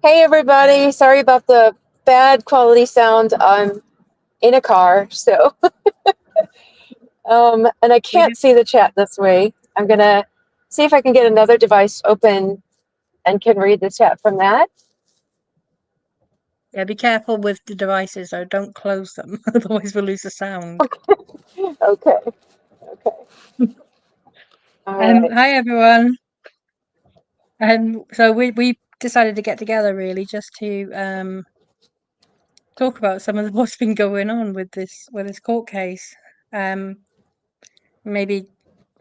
Hey everybody, sorry about the bad quality sound. I'm in a car, so and I can't see the chat this way. I'm gonna see if I can get another device open and can read the chat from that. Yeah, be careful with the devices though. Don't close them, otherwise we'll lose the sound. Okay. All right. Hi everyone. So we decided to get together really just to talk about some of what's been going on with this court case. Maybe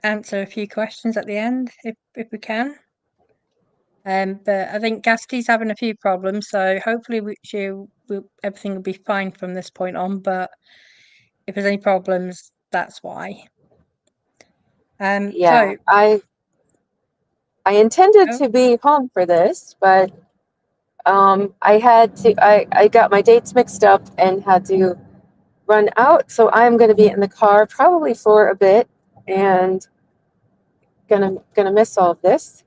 answer a few questions at the end if we can. But I think Cassidy's having a few problems, so hopefully everything will be fine from this point on. But if there's any problems, that's why. Yeah, So I intended oh, to be home for this, but I got my dates mixed up and had to run out, so I'm going to be in the car probably for a bit and gonna miss all of this.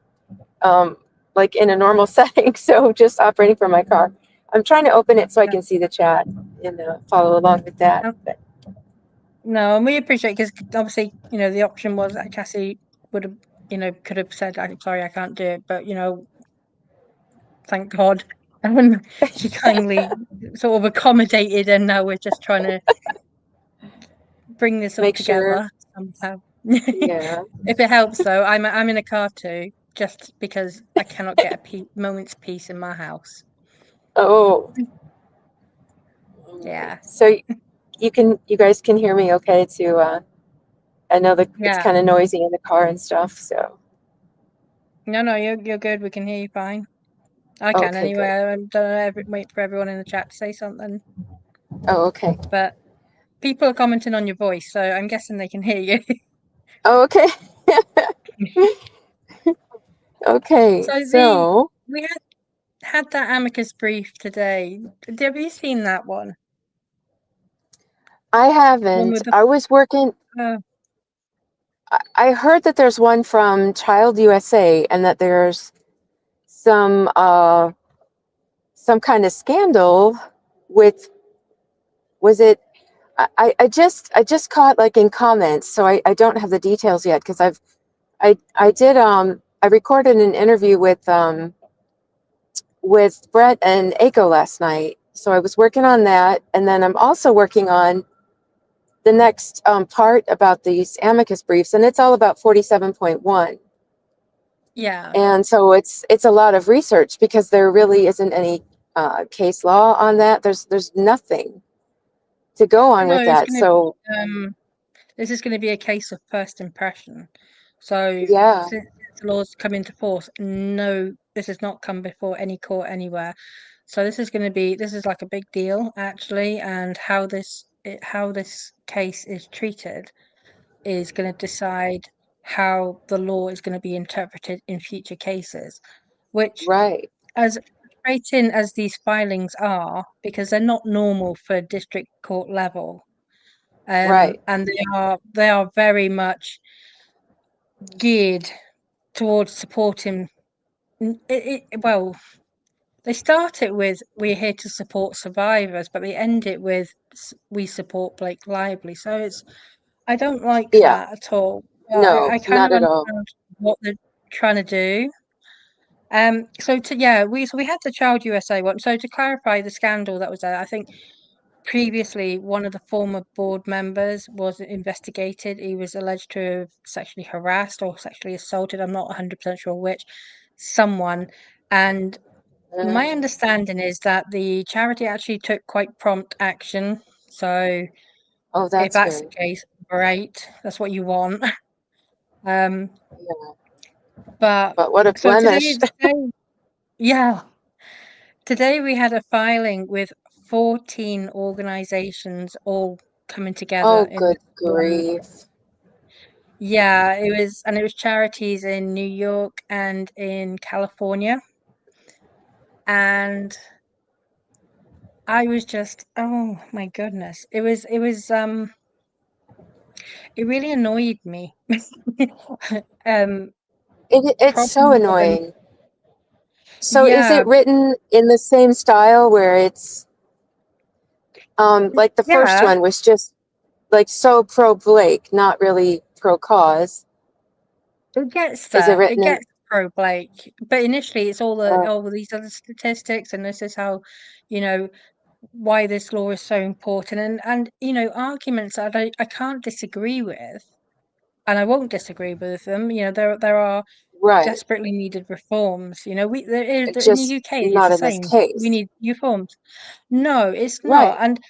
Like in a normal setting, so just operating from my car. I'm trying to open it so I can see the chat and follow along with that. But no, and we appreciate because obviously, the option was that Cassie would have, could have said, "I'm sorry, I can't do it," but thank God, she kindly sort of accommodated, and now we're just trying to bring this all make sure, together somehow. yeah. If it helps, though, I'm in a car too, just because I cannot get a moment's peace in my house. Oh, Yeah, so you guys can hear me okay too. I know that it's yeah. kind of noisy in the car and stuff. So No, you're good. We can hear you fine. I can okay, anyway. good. I don't wait for everyone in the chat to say something, Oh, okay. but people are commenting on your voice, so I'm guessing they can hear you. Oh, okay. Okay. So So we had that amicus brief today. Have you seen that one? I One haven't. with the I was working. uh, I heard that there's one from Child USA and that there's some some kind of scandal with, was it, I just caught like in comments, so I don't have the details yet because I recorded an interview with Brett and Aiko last night. So I was working on that, and then I'm also working on the next part about these amicus briefs, and it's all about 47.1. yeah. And so it's a lot of research because there really isn't any case law on that. There's nothing to go on No, with that. So this is gonna be a case of first impression. So yeah, since the laws come into force, no, this has not come before any court anywhere. So this is like a big deal actually, and how this case is treated is going to decide how the law is going to be interpreted in future cases, which, right, as frustrating as these filings are, because they're not normal for district court level, right, and they are very much geared towards supporting. Well, they start it with "We're here to support survivors," but they end it with "We support Blake Lively." So I don't like yeah, that at all. I no, kind not of at all. understand what they're trying to do. We had the Child USA one. So to clarify the scandal that was there, I think previously one of the former board members was investigated. He was alleged to have sexually harassed or sexually assaulted. I'm not 100% sure which, someone. And my Mm. understanding is that the charity actually took quite prompt action. So Oh, if that's that's good. the case, great. That's what you want. Um, Yeah. but But what a so blemish. yeah, today we had a filing with 14 organizations all coming together Oh, in good this one. grief. Yeah, it was charities in New York and in California. And I was just, oh my goodness. It really annoyed me. Um, It's Probably so more than annoying. So is Yeah, it written in the same style where it's like the first yeah, one was just like so pro Blake, not really pro cause? it gets Is it there. It written in gets pro Blake, but initially it's uh, all these other statistics, and this is how, you know, why this law is so important, and arguments that I can't disagree with, and I won't disagree with them. There are right, desperately needed reforms. We there is in the just UK it's not the in this same. We case? need reforms. No, it's not. Right. And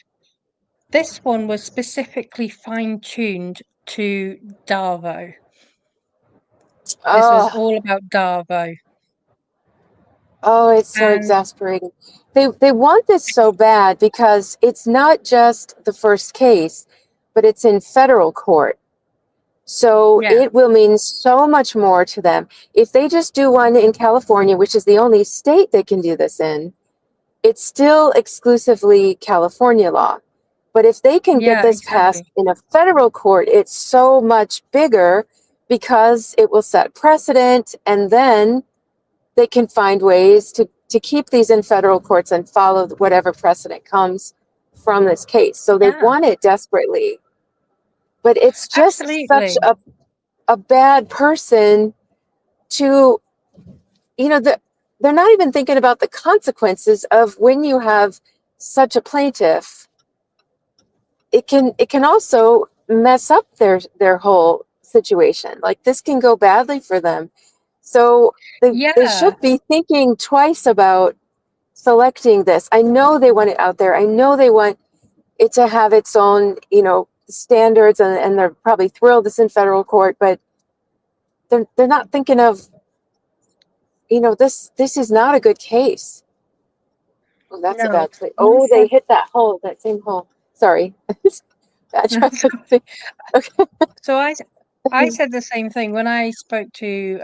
this one was specifically fine-tuned to DARVO. This was Oh, all about DARVO. oh, it's so And exasperating. They want this so bad because it's not just the first case, but it's in federal court. So yeah, it will mean so much more to them. If they just do one in California, which is the only state they can do this in, it's still exclusively California law. But if they can get yeah, this passed exactly. in a federal court, it's so much bigger because it will set precedent, and then they can find ways to keep these in federal courts and follow whatever precedent comes from this case. So they Yeah, want it desperately, but it's just such absolutely. a bad person to, they're not even thinking about the consequences of when you have such a plaintiff. It can also mess up their whole situation. Like this can go badly for them. So they Yeah, should be thinking twice about selecting this. I know they want it out there. I know they want it to have its own, standards, and they're probably thrilled it's in federal court, but they're not thinking of, this is not a good case. Oh, that's a no. bad place. And I Oh, they said, hit that same hole. Sorry. Bad traffic. Okay. so I said the same thing when I spoke to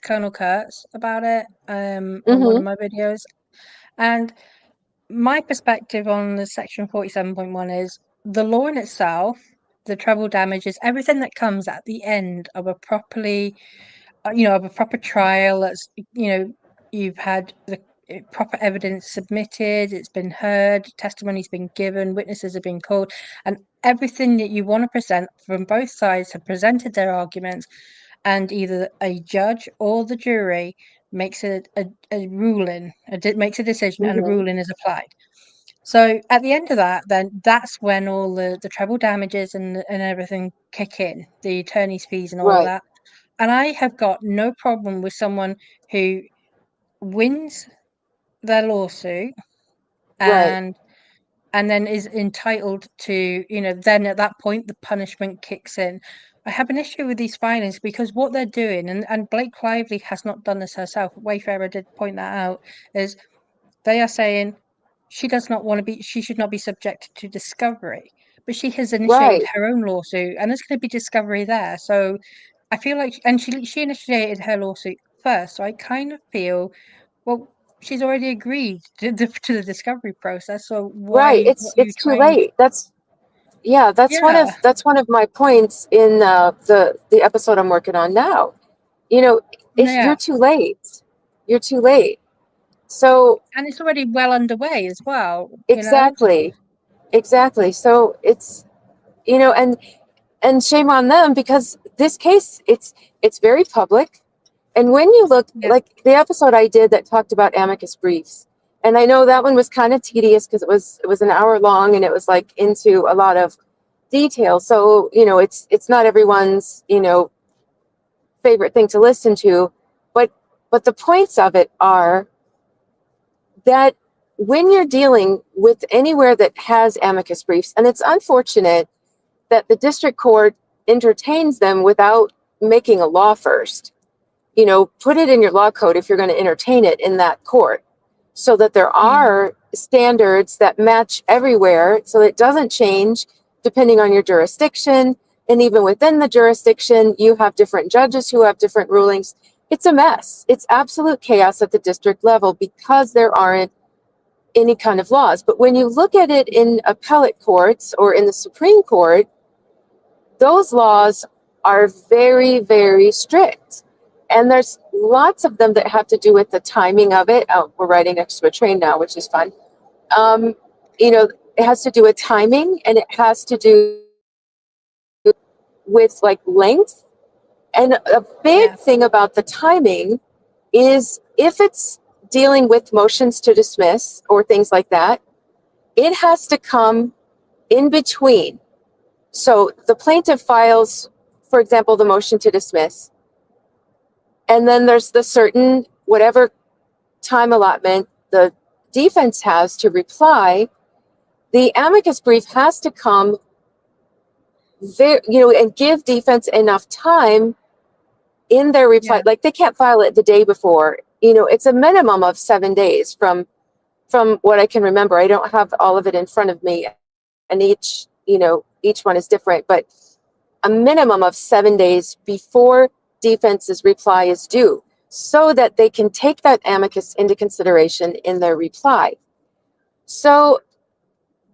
Colonel Kurtz about it on one Mm-hmm. of my videos, and my perspective on the section 47.1 is the law in itself, the treble damages, everything that comes at the end of a of a proper trial. That's you've had the proper evidence submitted, it's been heard, testimony's been given, witnesses have been called, and everything that you want to present from both sides have presented their arguments, and either a judge or the jury makes a ruling, makes a decision, and a Mm-hmm. ruling is applied. So at the end of that, then that's when all the treble damages and everything kick in, the attorney's fees and all of Right. that. And I have got no problem with someone who wins their lawsuit Right. and then is entitled to, then at that point the punishment kicks in. I have an issue with these filings because what they're doing, and Blake Lively has not done this herself, Wayfarer did point that out, is they are saying she should not be subjected to discovery, but she has initiated Right. her own lawsuit and there's going to be discovery there. So I feel like, and she initiated her lawsuit first, so I kind of feel, well, she's already agreed to the discovery process, so Right. what are you It's too trying? late. That's one of Yeah, my points in the episode I'm working on now. If yeah, you're too late, you're too late. So and it's already well underway as well. exactly, exactly. So it's, and shame on them because this case, it's very public. And when you look, Yeah, like the episode I did that talked about amicus briefs, and I know that one was kind of tedious because it was an hour long and it was like into a lot of detail. So it's not everyone's favorite thing to listen to, but the points of it are that when you're dealing with anywhere that has amicus briefs, and it's unfortunate that the district court entertains them without making a law first. Put it in your law code if you're going to entertain it in that court, so that there mm, are standards that match everywhere, so it doesn't change depending on your jurisdiction. And even within the jurisdiction, you have different judges who have different rulings. It's a mess. It's absolute chaos at the district level because there aren't any kind of laws. But when you look at it in appellate courts or in the Supreme Court, those laws are very, very strict. And there's lots of them that have to do with the timing of it. Oh, we're riding next to a train now, which is fun. You know, it has to do with timing, and it has to do with like length. And a big Yeah. thing about the timing is if it's dealing with motions to dismiss or things like that, it has to come in between. So the plaintiff files, for example, the motion to dismiss, and then there's the certain whatever time allotment the defense has to reply. The amicus brief has to come there, you know, and give defense enough time in their reply. Yeah. Like they can't file it the day before. You know, it's a minimum of 7 days from what I can remember. I don't have all of it in front of me, and each, you know, each one is different, but a minimum of 7 days before defense's reply is due, so that they can take that amicus into consideration in their reply. So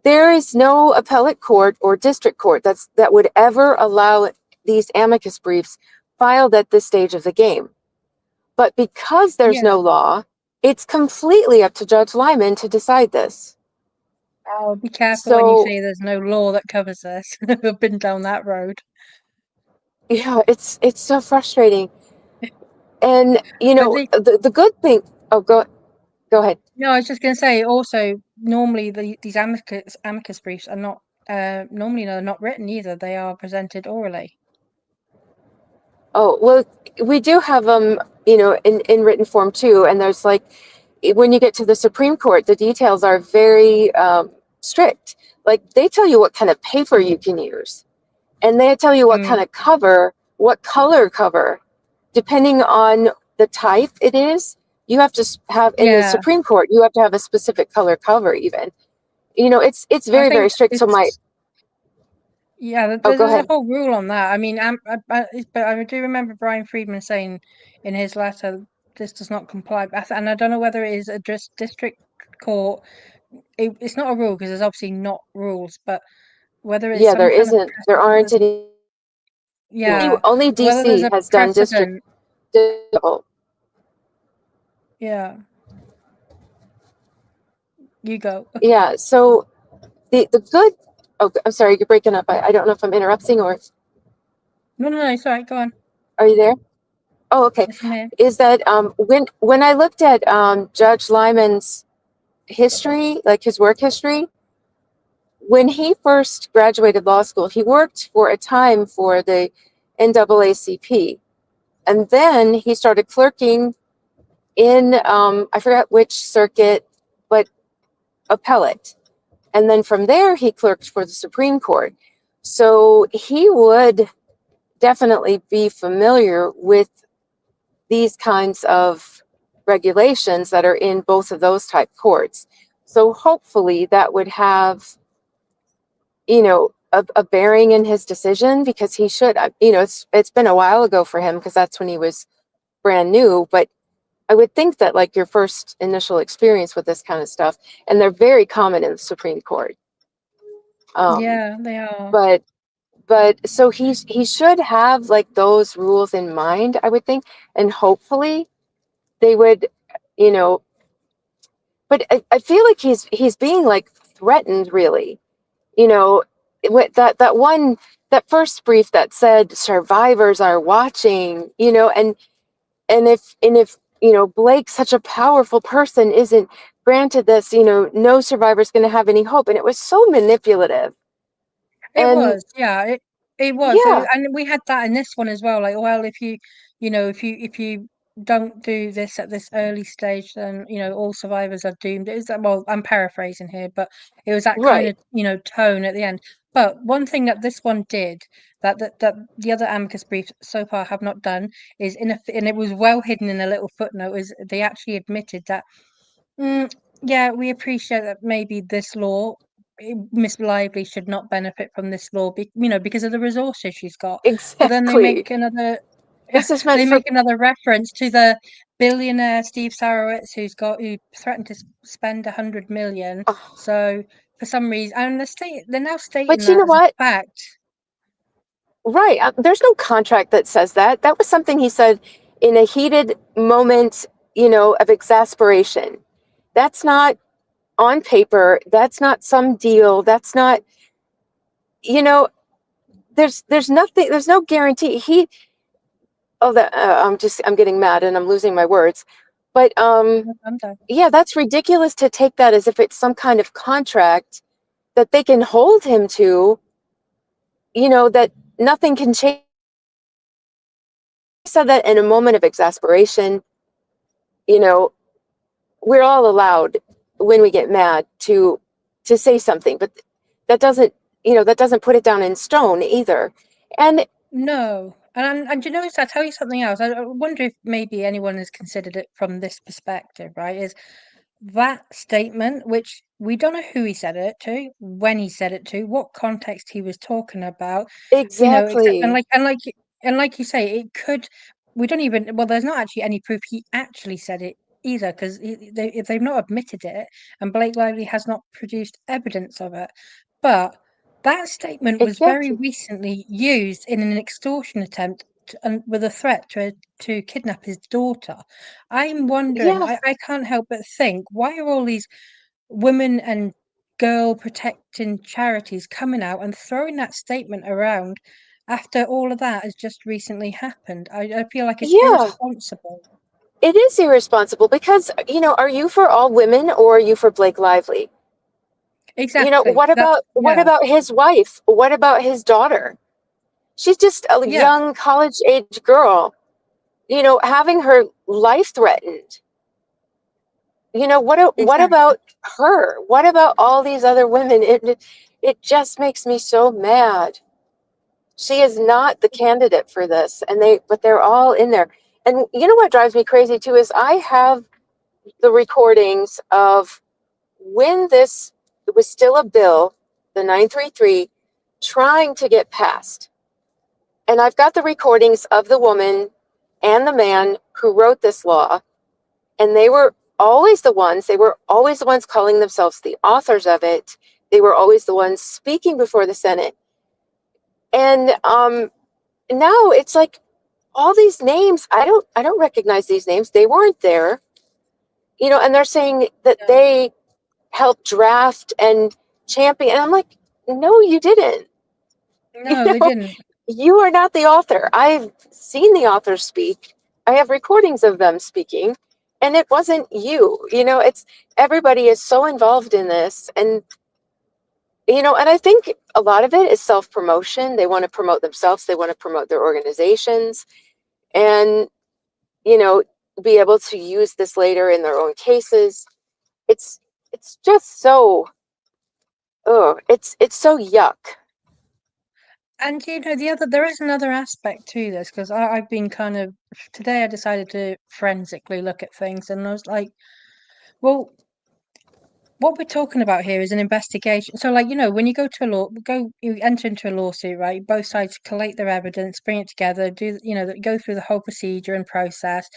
there is no appellate court or district court that would ever allow these amicus briefs filed at this stage of the game. But because there's Yeah. no law, it's completely up to Judge Lyman to decide this. Oh, be careful when you So say there's no law that covers this. I've been down that road. yeah, it's so frustrating. And you But know, the good thing, oh, go ahead. no, I was just going to say also, normally these amicus briefs are not, normally they're not written either. They are presented orally. Oh, well, we do have them, you know, in written form too. And there's like, when you get to the Supreme Court, the details are very strict. Like they tell you what kind of paper you can use, and they tell you what Mm, kind of cover, what color cover, depending on the type it is. You have to have in the yeah, Supreme Court, you have to have a specific color cover even. You know, it's I very, very think strict. So my, it's yeah. oh, go There's a ahead. whole rule on that. I mean, but I do remember Brian Friedman saying in his letter this does not comply. And I don't know whether it is a district court. It's not a rule because there's obviously not rules, but whether it's Yeah, some there kind of isn't, there aren't any. yeah, Only whether there's DC a has done district. precedent. Yeah, you go. Yeah, so the good, oh, I'm sorry, you're breaking up. I don't know if I'm interrupting or No, no, no. Sorry, go on. are you there? Oh, okay. Yes, I'm here. Is that when I looked at Judge Lyman's history, like his work history, when he first graduated law school, he worked for a time for the NAACP, and then he started clerking in I forgot which circuit, but appellate. And then from there, he clerked for the Supreme Court. So he would definitely be familiar with these kinds of regulations that are in both of those type courts. So hopefully that would have, you know, a bearing in his decision, because he should, you know, it's been a while ago for him because that's when he was brand new, but I would think that like your first initial experience with this kind of stuff, and they're very common in the Supreme Court. Um, Yeah, they are. but so he should have like those rules in mind, I would think, and hopefully they would, you know. But I feel like he's being like threatened, really. You know, with that one, that first brief that said survivors are watching. You know, and if you know Blake, such a powerful person, isn't granted this, you know, no survivor's going to have any hope, and it was so manipulative. It And was, yeah, it was. yeah, And we had that in this one as well. Like, well, you know, if you don't do this at this early stage, then you know all survivors are doomed. It was that, well, I'm paraphrasing here, but it was that kind right, of tone at the end. But one thing that this one did that the other amicus briefs so far have not done is and it was well hidden in a little footnote, is they actually admitted that yeah, we appreciate that maybe this law, Miss Lively should not benefit from this law, because of the resources she's got. But then they exactly. make another, This is meant they for. make another reference to the billionaire Steve Sarowitz, who threatened to spend 100 million. Oh, So for some reason, and they're now stating but you that know as a what? fact. Right. There's no contract that says that. That was something he said in a heated moment, of exasperation. That's not on paper. That's not some deal. That's not, you know, there's nothing, there's no guarantee. I'm getting mad and I'm losing my words. But I'm done. yeah, that's ridiculous to take that as if it's some kind of contract that they can hold him to, that nothing can change. I said that in a moment of exasperation, you know, we're all allowed when we get mad to say something, but that doesn't put it down in stone either. And No. And you know, I'll tell you something else. I wonder if maybe anyone has considered it from this perspective, right? Is that statement, which we don't know who he said it to, when he said it to, what context he was talking about, except exactly, and like you say, it could. We don't even. Well, there's not actually any proof he actually said it either, because if they've not admitted it, and Blake Lively has not produced evidence of it, but that statement was very exactly, recently used in an extortion attempt with a threat to kidnap his daughter. I'm wondering, yeah, I can't help but think, why are all these women and girl protecting charities coming out and throwing that statement around after all of that has just recently happened? I feel like it's yeah. irresponsible. It is irresponsible because, are you for all women or are you for Blake Lively? Exactly. That's, What yeah, about his wife? What about his daughter? She's just a yeah, young college age girl, having her life threatened. What exactly. about her? What about all these other women? It just makes me so mad. She is not the candidate for this, but they're all in there. And you know what drives me crazy too is I have the recordings of when this was still a bill, the 933, trying to get passed. And I've got the recordings of the woman and the man who wrote this law, and they were always the ones calling themselves the authors of it. They were always the ones speaking before the Senate. And now it's like all these names, I don't recognize these names. They weren't there. And they're saying that No, they helped draft and champion. And I'm like, no, you didn't. You no, they know, didn't. you are not the author. I've seen the authors speak. I have recordings of them speaking, and it wasn't you. It's everybody is so involved in this, and I think a lot of it is self-promotion. They want to promote themselves, they want to promote their organizations, and you know, be able to use this later in their own cases. It's it's just so it's so yuck. And there is another aspect to this, because I've been kind of, today I decided to forensically look at things, and I was like, well, what we're talking about here is an investigation. So, like, when you you enter into a lawsuit, right? Both sides collate their evidence, bring it together, go through the whole procedure and process.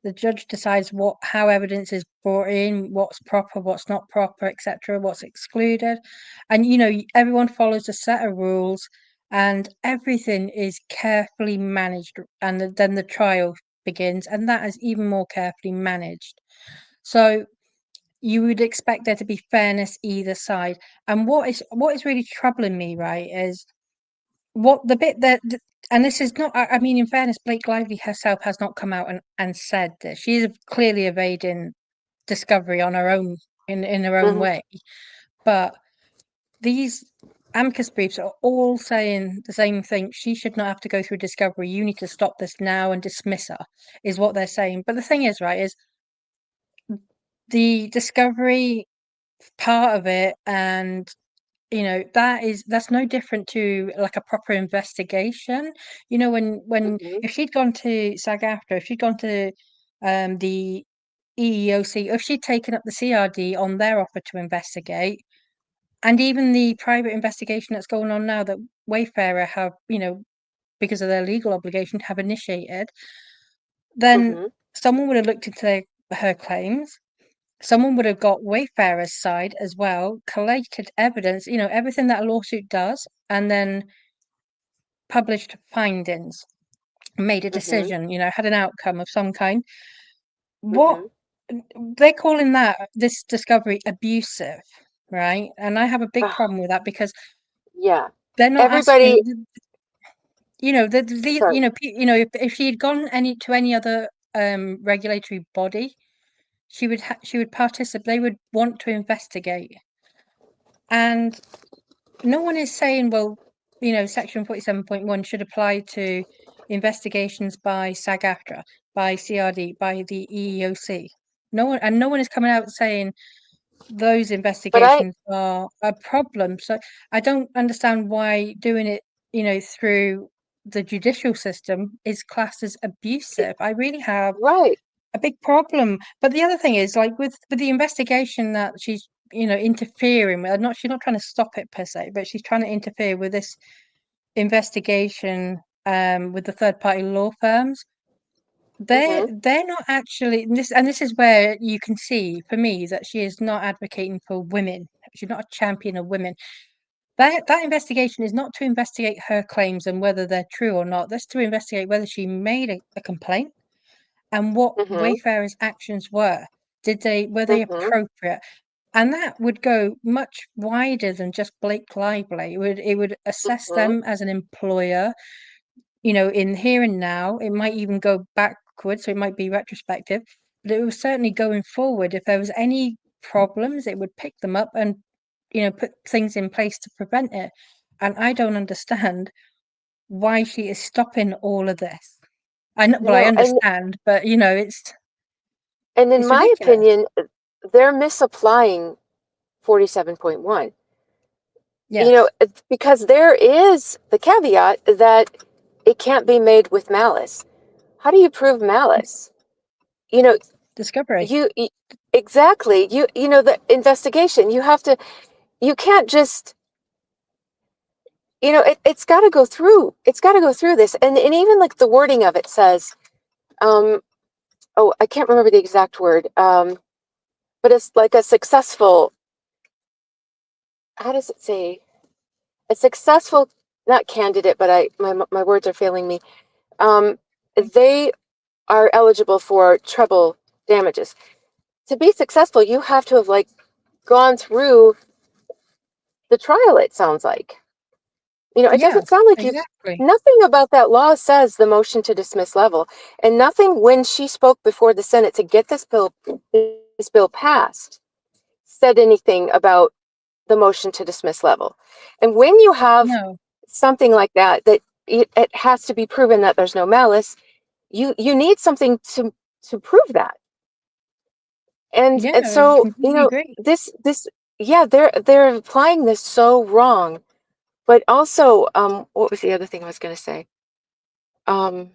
The judge decides how evidence is brought in, what's proper, what's not proper, etc., what's excluded, and everyone follows a set of rules, and everything is carefully managed, and then the trial begins, and that is even more carefully managed. So you would expect there to be fairness either side. And what is really troubling me, right, is what the bit that, and this is not, I mean, in fairness, Blake Lively herself has not come out and said this. She is clearly evading discovery on her own, in her own Mhm. way. But these Amicus briefs are all saying the same thing. She should not have to go through discovery. You need to stop this now and dismiss her, is what they're saying. But the thing is, right, is the discovery part of it, and that's no different to like a proper investigation. When Mhm. if she'd gone to SAG-AFTRA, if she'd gone to the EEOC, if she'd taken up the CRD on their offer to investigate, and even the private investigation that's going on now that Wayfarer have, because of their legal obligation, have initiated, then Mhm. someone would have looked into her claims. Someone would have got Wayfarer's side as well, collated evidence, everything that a lawsuit does, and then published findings. made a Mm-hmm. decision, had an outcome of some kind. What Mm-hmm. they're calling this discovery abusive, right? And I have a big Oh, problem with that because yeah. they're not Everybody, asking, sorry. if she had gone to any other regulatory body, she would participate. They would want to investigate, and no one is saying, well, Section 47.1 should apply to investigations by SAG-AFTRA, by CRD, by the EEOC. No one is coming out saying those But investigations are a problem. So I don't understand why doing it, through the judicial system is classed as abusive. I really have right. a big problem. But the other thing is, like, with the investigation that she's, interfering with, she's not trying to stop it per se, but she's trying to interfere with this investigation with the third party law firms. They're Mm-hmm. they're not actually, and this is where you can see for me that she is not advocating for women. She's not a champion of women. That investigation is not to investigate her claims and whether they're true or not. That's to investigate whether she made a complaint and what Mm-hmm. Wayfarer's actions were. Were they Mm-hmm. appropriate? And that would go much wider than just Blake Lively. It would assess Mm-hmm. them as an employer, in here and now. It might even go backwards, so it might be retrospective, but it was certainly going forward. If there was any problems, it would pick them up and, put things in place to prevent it. And I don't understand why she is stopping all of this. I No, understand, but and in it's my ridiculous. opinion, they're misapplying 47.1. Yes, Because there is the caveat that it can't be made with malice. How do you prove malice? You know, discovery. you exactly. The investigation. You can't just. It's got to go through. It's got to go through this, and even like the wording of it says, oh, I can't remember the exact word. But it's like a successful. How does it say? A successful, not candidate, but my words are failing me. Um, they are eligible for treble damages. To be successful, you have to have like gone through the trial, it sounds like. It Yeah, doesn't sound like you. exactly. Nothing about that law says the motion to dismiss level, and nothing when she spoke before the Senate to get this bill passed said anything about the motion to dismiss level. And when you have No. something like that it has to be proven that there's no malice, you need something to prove that. Yeah, And I so, completely agree. this yeah, they're applying this so wrong. But also, what was the other thing I was going to say? Um,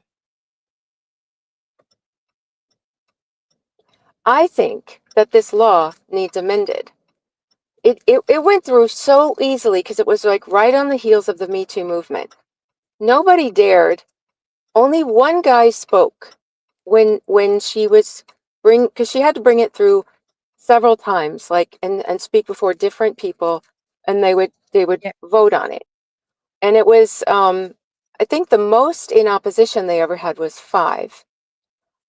I think that this law needs amended. It went through so easily because it was like right on the heels of the Me Too movement. Nobody dared. Only one guy spoke when she was because she had to bring it through several times, like and speak before different people, and they would Yeah. vote on it. And it was I think the most in opposition they ever had was 5.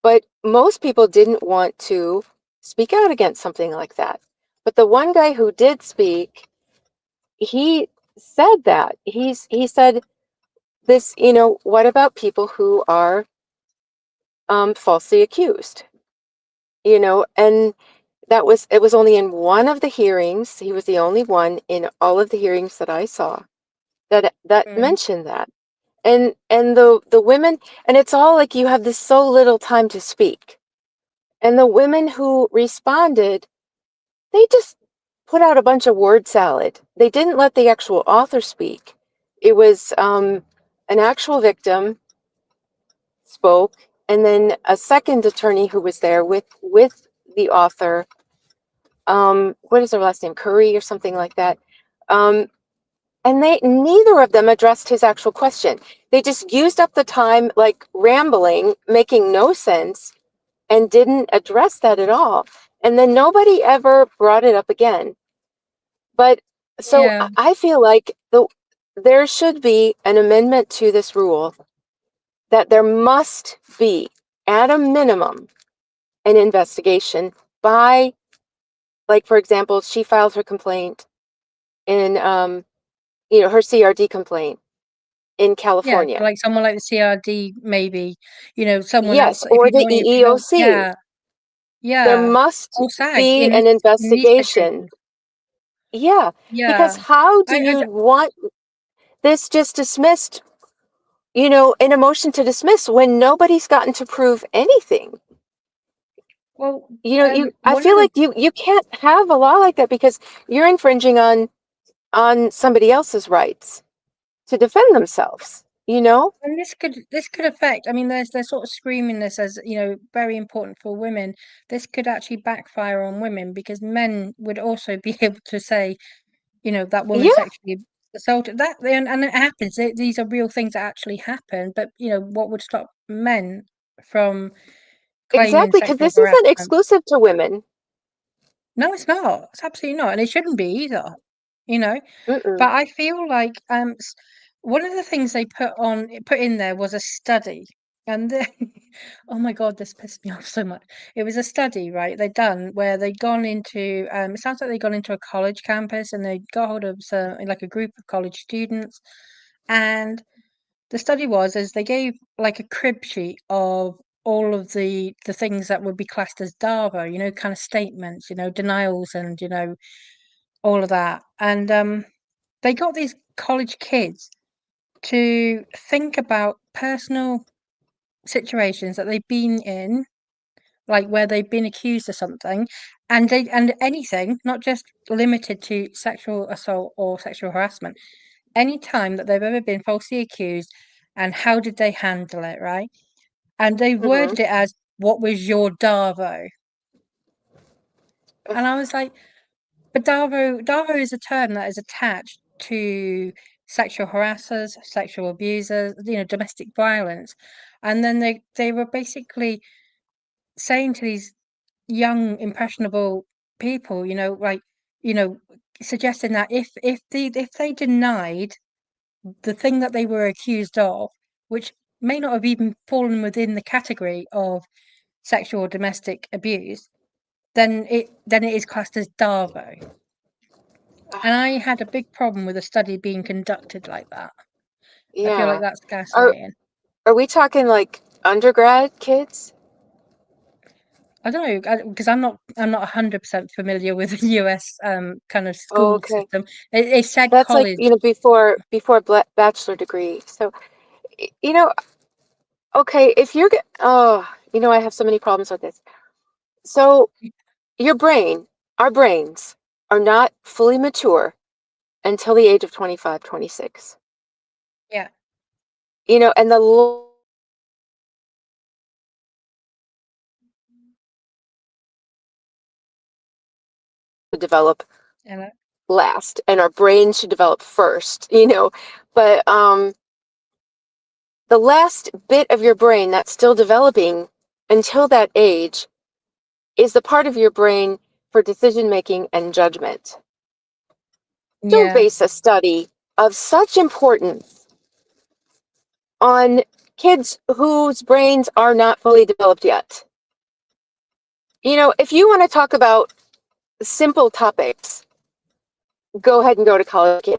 But most people didn't want to speak out against something like that. But the one guy who did speak, he said that. He said this, what about people who are falsely accused? And it was only in one of the hearings. He was the only one in all of the hearings that I saw that Mm. mentioned that. And the women, and it's all like you have this so little time to speak. And the women who responded, they just put out a bunch of word salad. They didn't let the actual author speak. It was an actual victim spoke, and then a second attorney who was there with the author. What is her last name? Curry or something like that. Um, and they neither of them addressed his actual question. They just used up the time like rambling, making no sense, and didn't address that at all. And then nobody ever brought it up again. But so Yeah. I feel like there should be an amendment to this rule that there must be, at a minimum, an investigation by, like, for example, she filed her complaint in, her CRD complaint in Yeah, California. like someone like the CRD, maybe, someone else. Yes, If or you the don't, EEOC. There yeah, must or SAG be in an these investigation. situations. Yeah, because Yeah, how do I you d- want this just dismissed, in a motion to dismiss when nobody's gotten to prove anything? well, I one of feel the like you can't have a law like that because you're infringing on somebody else's rights to defend themselves, you know? and this could affect. I mean, they're sort of screaming this as very important for women. This could actually backfire on women because men would also be able to say, that woman Yeah, sexually assaulted that, and it happens. These are real things that actually happen. But what would stop men from claiming exactly, because sexual this isn't harassment? exclusive to women. No, it's not. It's absolutely not, and it shouldn't be either. You know, Mm-mm. but I feel like one of the things they put in there was a study, and oh my God, this pissed me off so much. It was a study, right? They'd done where they'd gone into it sounds like they'd gone into a college campus and they got hold of like a group of college students, and the study was is they gave like a crib sheet of all of the things that would be classed as DARVO, kind of statements, denials and all of that, and they got these college kids to think about personal situations that they've been in, like where they've been accused of something, and anything, not just limited to sexual assault or sexual harassment, any time that they've ever been falsely accused, and how did they handle it, right? And they Mm-hmm. worded it as, "What was your DARVO?" And I was like, but DARVO is a term that is attached to sexual harassers, sexual abusers, domestic violence. And then they were basically saying to these young, impressionable people, like, you know, suggesting that if they denied the thing that they were accused of, which may not have even fallen within the category of sexual or domestic abuse, then it is classed as DARVO. And I had a big problem with a study being conducted like that. I feel like Yeah. that's Are gaslighting. are we talking like undergrad kids? I don't know because I'm not 100% familiar with the US kind of Oh, school okay. system. It said That's like, college. before bachelor degree. So, y- you know, okay, if you're oh, I have so many problems with this. So, your brain, our brains are not fully mature until the age of 25, 26. Yeah, And the to develop and last and our brains should develop first, but the last bit of your brain that's still developing until that age is the part of your brain for decision making and judgment. Don't yeah. base a study of such importance on kids whose brains are not fully developed yet. If you want to talk about simple topics, go ahead and go to college.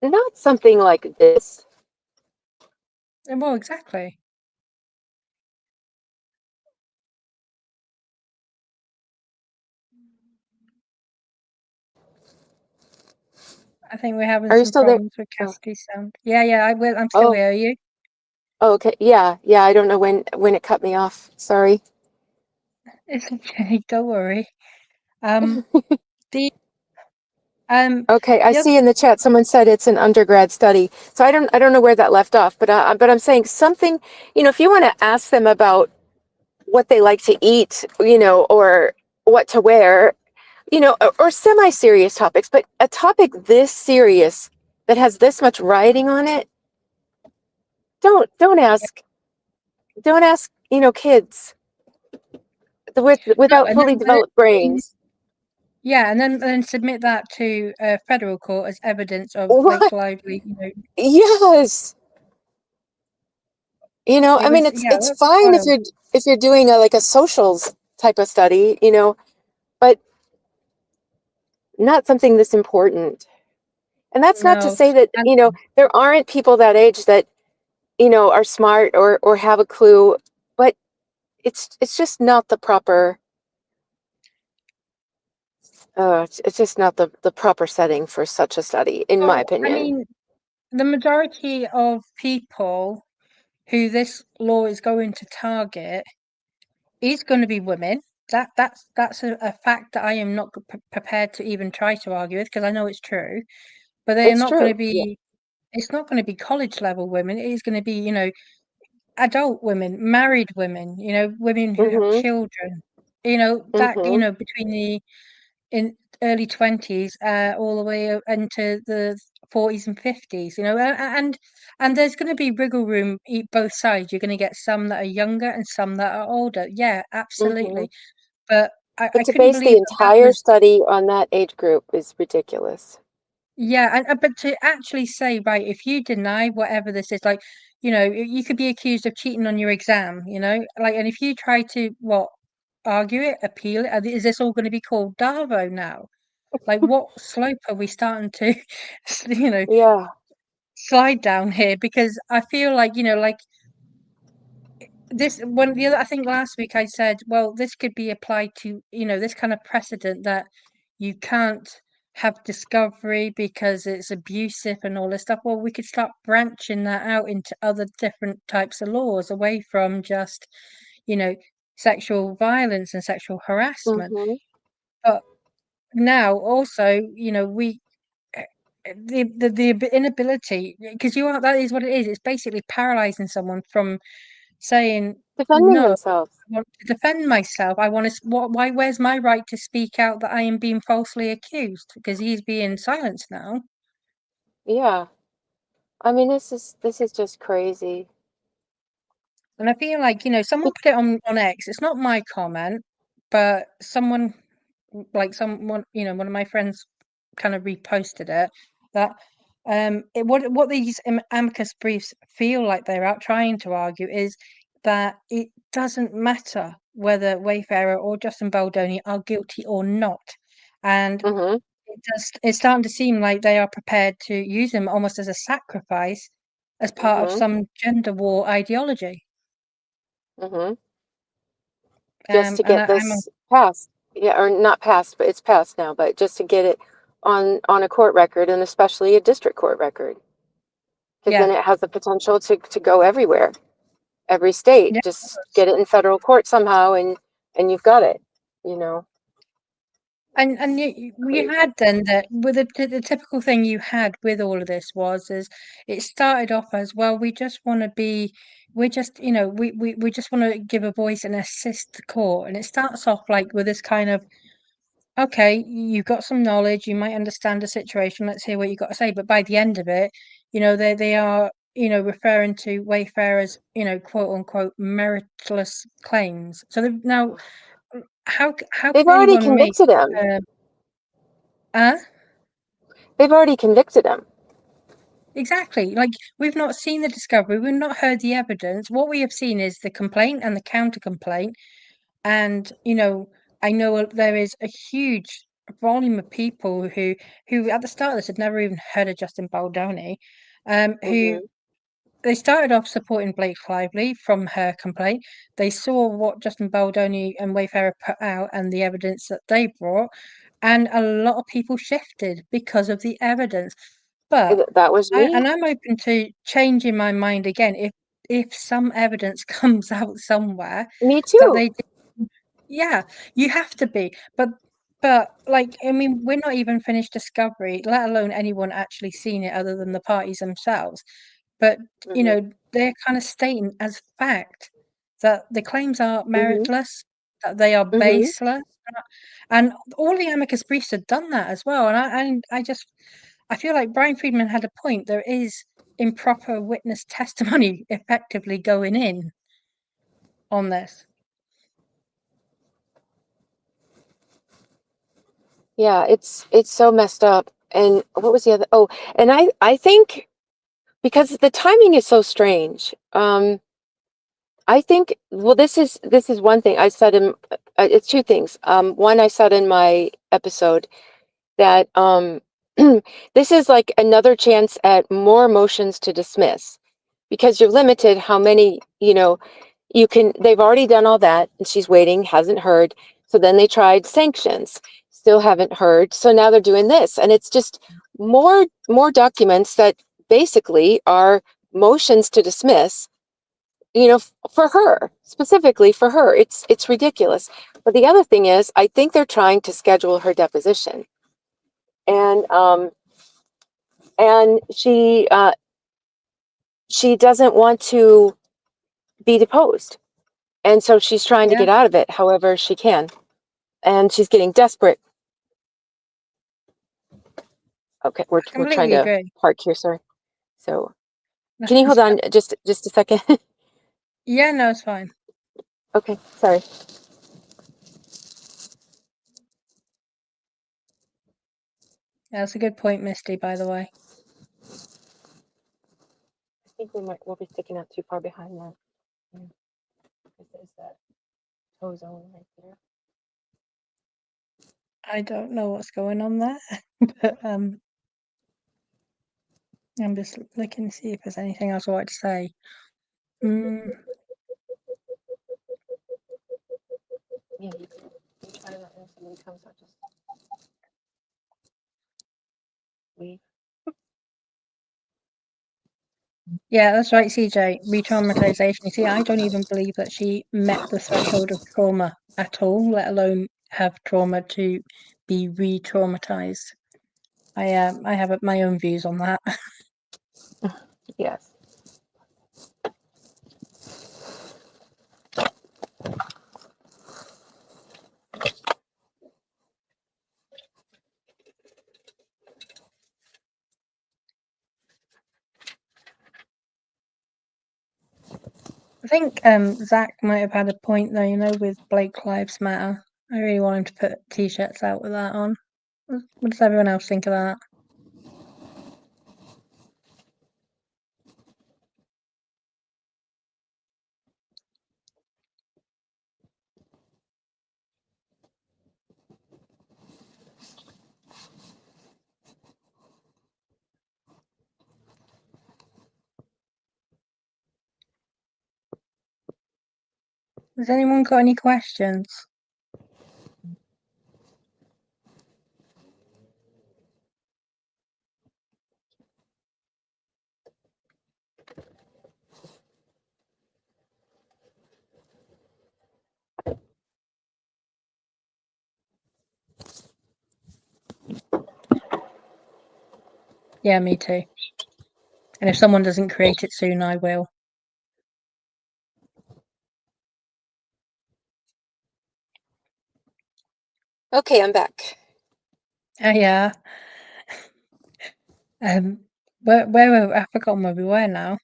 Not something like this. Well, exactly. I think we're having Are you some still there? problems with Oh, Cassidy's sound. Yeah, yeah. I will. I'm still oh, here. Are you? okay. Yeah, yeah. I don't know when it cut me off. Sorry. It's okay. Don't worry. Um, the Okay, I the other see in the chat someone said it's an undergrad study. So I don't know where that left off, but I'm saying something, if you want to ask them about what they like to eat, or what to wear, or semi-serious topics, but a topic this serious that has this much writing on it, don't ask, kids no, without and fully developed then brains. yeah, and then submit that to a federal court as evidence of Blake's What? lively, Yes. You know, It I mean, was, it's yeah, it's that's fine wild. if you're doing a like a socials type of study, you know, but not something this important. And that's not to No. say that, And you know, there aren't people that age that, you know, are smart or have a clue, but it's just not the proper it's just not the proper setting for such a study, in my well, I opinion. mean, the majority of people who this law is going to target is going to be women. That's a fact that I am not prepared to even try to argue with because I know it's true. But they are It's not going to true. Yeah. be. It's not going to be college level women. It is going to be, adult women, married women. Women who have Mhm. children. Mhm. Between the in early 20s all the way into the 40s and 50s, and there's going to be wriggle room both sides. You're going to get some that are younger and some that are older. Yeah, Mhm. absolutely. But I But to couldn't base the believe that entire was, study on that age group is ridiculous. yeah. But to actually say, right, if you deny whatever this is, like, you could be accused of cheating on your exam, like, and if you try to argue it, appeal it, is this all going to be called DARVO now? Like, what slope are we starting to, you know, Yeah. slide down here? Because I feel like, this one, the other, I think last week I said, well, this could be applied to, this kind of precedent that you can't have discovery because it's abusive and all this stuff. Well, we could start branching that out into other different types of laws away from just, you know, sexual violence and sexual harassment. Mhm. But now also, we the inability, because that is what it is. It's basically paralyzing someone from saying Defending no. themselves. I want to defend myself. I want to. Why? Where's my right to speak out that I am being falsely accused? Because he's being silenced now. Yeah. I mean, this is just crazy. And I feel like, someone put it on X. It's not my comment, but someone, one of my friends kind of reposted it, that what these amicus briefs feel like they're out trying to argue is that it doesn't matter whether Wayfarer or Justin Baldoni are guilty or not, and Mhm. it's starting to seem like they are prepared to use them almost as a sacrifice as part of Mhm. some gender war ideology. Mhm. Just to And get I'm this passed. Yeah, or not passed, but it's passed now, but just to get it on a court record, and especially a district court record, because then yeah. it has the potential to go everywhere, every state. Yeah. Just get it in federal court somehow, and you've got it. You know, And you crazy. had then that with the typical thing you had with all of this is it started off as, well, we just want to be, we just, we just want to give a voice and assist the court. And it starts off like with this kind of, okay, you've got some knowledge, you might understand the situation, let's hear what you got to say. But by the end of it, they are, referring to Wayfarers, quote unquote, meritless claims. So now, how They've can already anyone make convicted him. uh, uh They've already convicted him. exactly. Like, we've not seen the discovery, we've not heard the evidence. What we have seen is the complaint and the counter complaint. And, I know there is a huge volume of people who at the start of this had never even heard of Justin Baldoni, who Mhm. they started off supporting Blake Lively from her complaint. They saw what Justin Baldoni and Wayfarer put out and the evidence that they brought, and a lot of people shifted because of the evidence. But That was me. I'm open to changing my mind again if some evidence comes out somewhere Me that too. they did. Yeah, you have to be. But like, I mean, we're not even finished discovery, let alone anyone actually seen it other than the parties themselves. But, Mhm. they're kind of stating as fact that the claims are Mhm. meritless, that they are Mhm. baseless, and all the amicus briefs have done that as well. I feel like Brian Friedman had a point. There is improper witness testimony effectively going in on this. Yeah, it's so messed up. And what was the other? Oh, and I think because the timing is so strange. I think, well, this is one thing I said in, it's two things. One, I said in my episode that this is like another chance at more motions to dismiss, because you're limited how many, you can, they've already done all that and she's waiting, hasn't heard. So then they tried sanctions, still haven't heard. So now they're doing this, and it's just more documents that basically are motions to dismiss, for her, specifically for her. It's ridiculous. But the other thing is, I think they're trying to schedule her deposition, and she doesn't want to be deposed, and so she's trying to Yeah, get out of it however she can, and she's getting desperate. Okay, we're I trying completely to agree. park here, sorry. So can you hold on just a second? Yeah, no, it's fine. Okay, sorry. Yeah, that's a good point, Misty, by the way. I think we'll be sticking out too far behind that. There's that ozone right there. I don't know what's going on there, but I'm just looking to see if there's anything else I'd like to say. Yeah, you can try that, and if somebody comes out, just leave. Yeah, that's right, CJ. Re-traumatization. You see, I don't even believe that she met the threshold of trauma at all, let alone have trauma to be re-traumatized. I have my own views on that. Yes. I think Zach might have had a point though, with Blake Lives Matter. I really want him to put t-shirts out with that on. What does everyone else think of that? Has anyone got any questions? Yeah, me too. And if someone doesn't create it soon, I will. Okay, I'm back. Oh yeah. I've forgotten where we were now.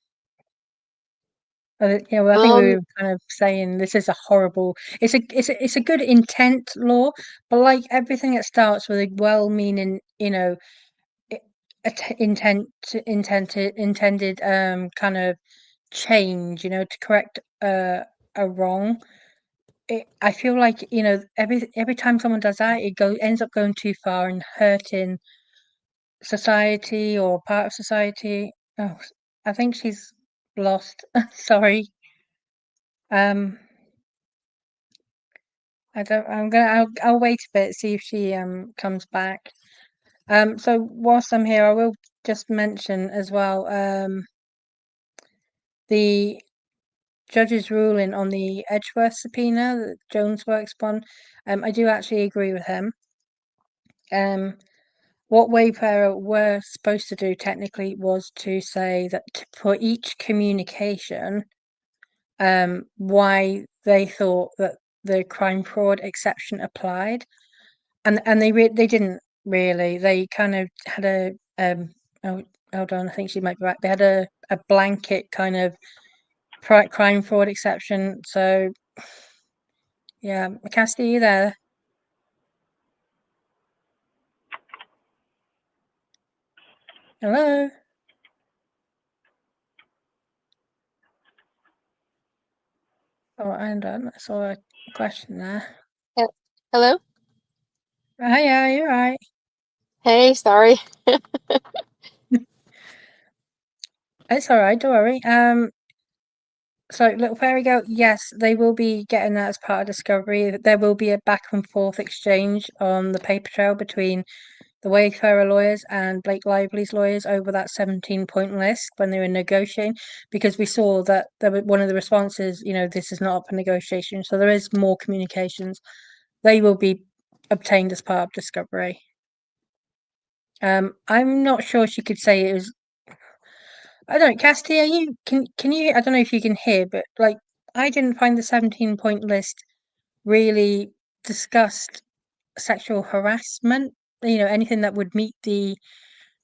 Yeah, well, I think we were kind of saying this is a horrible. It's a good intent law, but like everything that starts with a well-meaning, i- intended kind of change, to correct a wrong. I feel like every time someone does that, ends up going too far and hurting society or part of society. Oh, I think she's lost. Sorry. Um, I don't. I'll wait a bit, see if she comes back. So whilst I'm here, I will just mention as well the judge's ruling on the Edgeworth subpoena that Jones works upon. I do actually agree with him. What Wayfarer were supposed to do technically was to say that for each communication, why they thought that the crime fraud exception applied, and they didn't really. They kind of had a oh, hold on, I think she might be back. They had a blanket kind of crime fraud exception. So yeah, Cassidy, you there? Hello. hold on. I saw a question there. Hello? Yeah, you're right. Hey, sorry. It's all right. Don't worry. So little fairy girl, yes, they will be getting that as part of discovery. There will be a back and forth exchange on the paper trail between the Wayfarer lawyers and Blake Lively's lawyers over that 17-point list when they were negotiating, because we saw that there was one of the responses, this is not up for negotiation. So there is more communications. They will be obtained as part of discovery. I'm not sure she could say it was. I don't know, Cassidy, can you? I don't know if you can hear, but like I didn't find the 17-point list really discussed sexual harassment. Anything that would meet the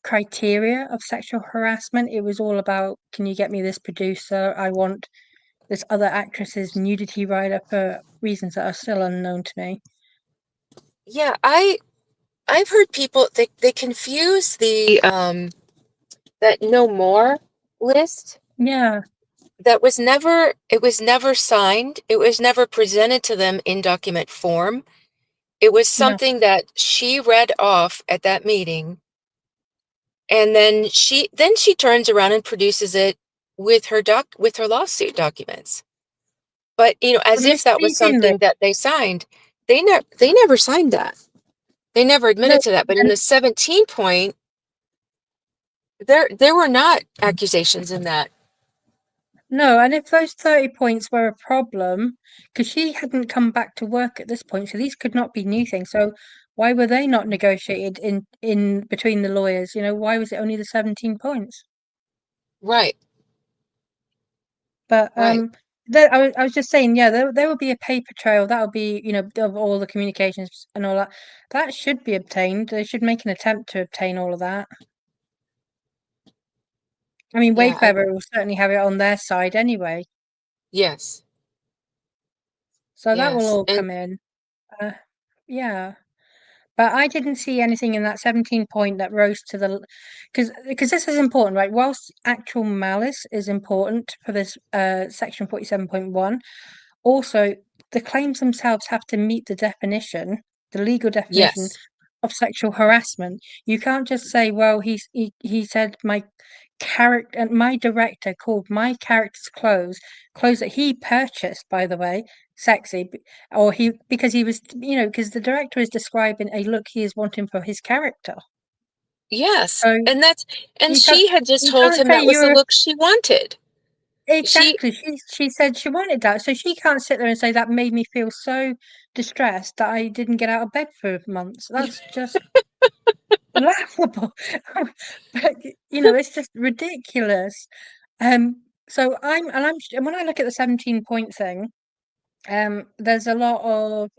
criteria of sexual harassment. It was all about, can you get me this producer? I want this other actress's nudity writer for reasons that are still unknown to me. Yeah, I've heard people they confuse the that no more list. Yeah, It was never signed. It was never presented to them in document form. It was no. something that she read off at that meeting, and then she turns around and produces it with her lawsuit documents. But The as if that was misleading something list. that they signed. They never signed that. They never No, admitted to that. But in and the 17 point, there were not accusations in that. no, and if those 30 points were a problem, because she hadn't come back to work at this point, so these could not be new things. So why were they not negotiated in between the lawyers? Why was it only the 17 points? Right, But right. I was just saying, yeah, there will be a paper trail. That'll be, of all the communications and all that. That should be obtained. They should make an attempt to obtain all of that. I mean, Yeah, Wayfarer will certainly have it on their side anyway, yes, so that will yes. all And come in. Uh, yeah. But I didn't see anything in that 17 point that rose to the, because this is important, right? Whilst actual malice is important for this section 47.1, also the claims themselves have to meet the legal definition yes, of sexual harassment. You can't just say, well, he said my director called my character's clothes that he purchased, by the way, sexy, or because he was, because the director is describing a look he is wanting for his character. yes. So And you can't she had just you told can't him say that was the you're look she wanted. She, exactly. She said she wanted that, so she can't sit there and say that made me feel so distressed that I didn't get out of bed for months. That's just laughable. But it's just ridiculous. So when I look at the 17-point thing, there's a lot of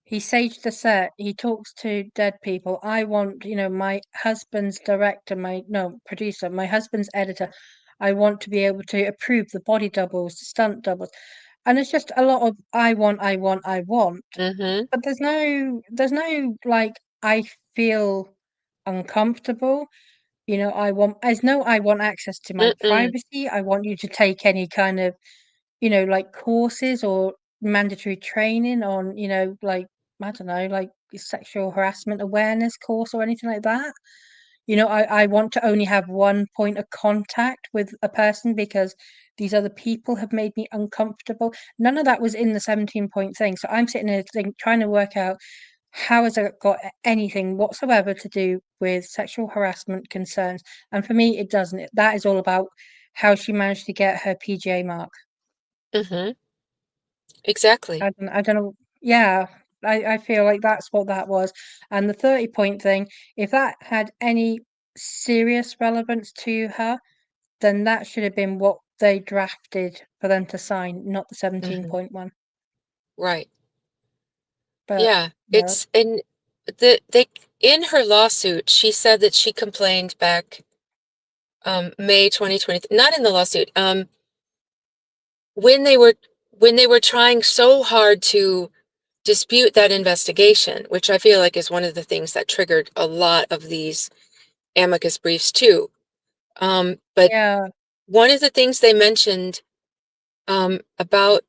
he saged the set, he talks to dead people. I want, my husband's director, my no producer, my husband's editor. I want to be able to approve the body doubles, the stunt doubles. And it's just a lot of I want, I want, I want. mm-hmm, But there's no like I feel uncomfortable. I want access to my mm-mm, privacy. I want you to take any kind of, like courses or mandatory training on, like, I don't know, like sexual harassment awareness course or anything like that. I want to only have one point of contact with a person because these other people have made me uncomfortable. None of that was in the 17-point thing. So I'm sitting here trying to work out how has it got anything whatsoever to do with sexual harassment concerns. And for me, it doesn't. That is all about how she managed to get her PGA mark. mm-hmm. Exactly. I don't know. Yeah, I feel like that's what that was. And the 30-point thing, if that had any serious relevance to her, then that should have been what they drafted for them to sign, not the 17 Mm-hmm. point one. Right. But Yeah. yeah, It's in they in her lawsuit, she said that she complained back May 2020, not in the lawsuit, when they were trying so hard to dispute that investigation, which I feel like is one of the things that triggered a lot of these amicus briefs too. But yeah, one of the things they mentioned about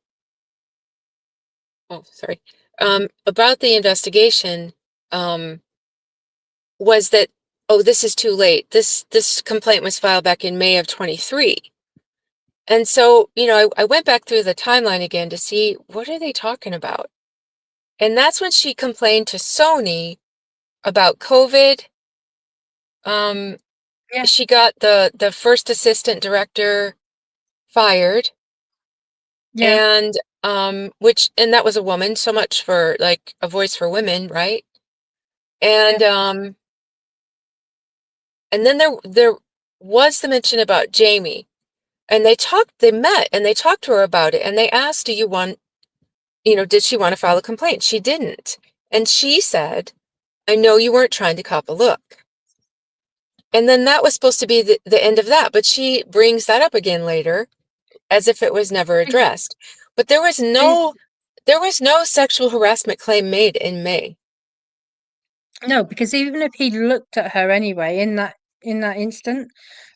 oh, sorry, about the investigation, was that, oh, this is too late. This complaint was filed back in May of 23. And so, I went back through the timeline again to see what are they talking about. And that's when she complained to Sony about COVID. Um, Yeah, she got the first assistant director fired, yeah, and that was a woman, so much for like a voice for women, right? yeah. And then there was the mention about Jamie, and they met and they talked to her about it, and they asked, do you want, did she want to file a complaint? She didn't. And she said, I know you weren't trying to cop a look. And then that was supposed to be the end of that, but she brings that up again later as if it was never Be- addressed. But be- there was no sexual harassment claim made in May. No, because even if he looked at her anyway in that instant,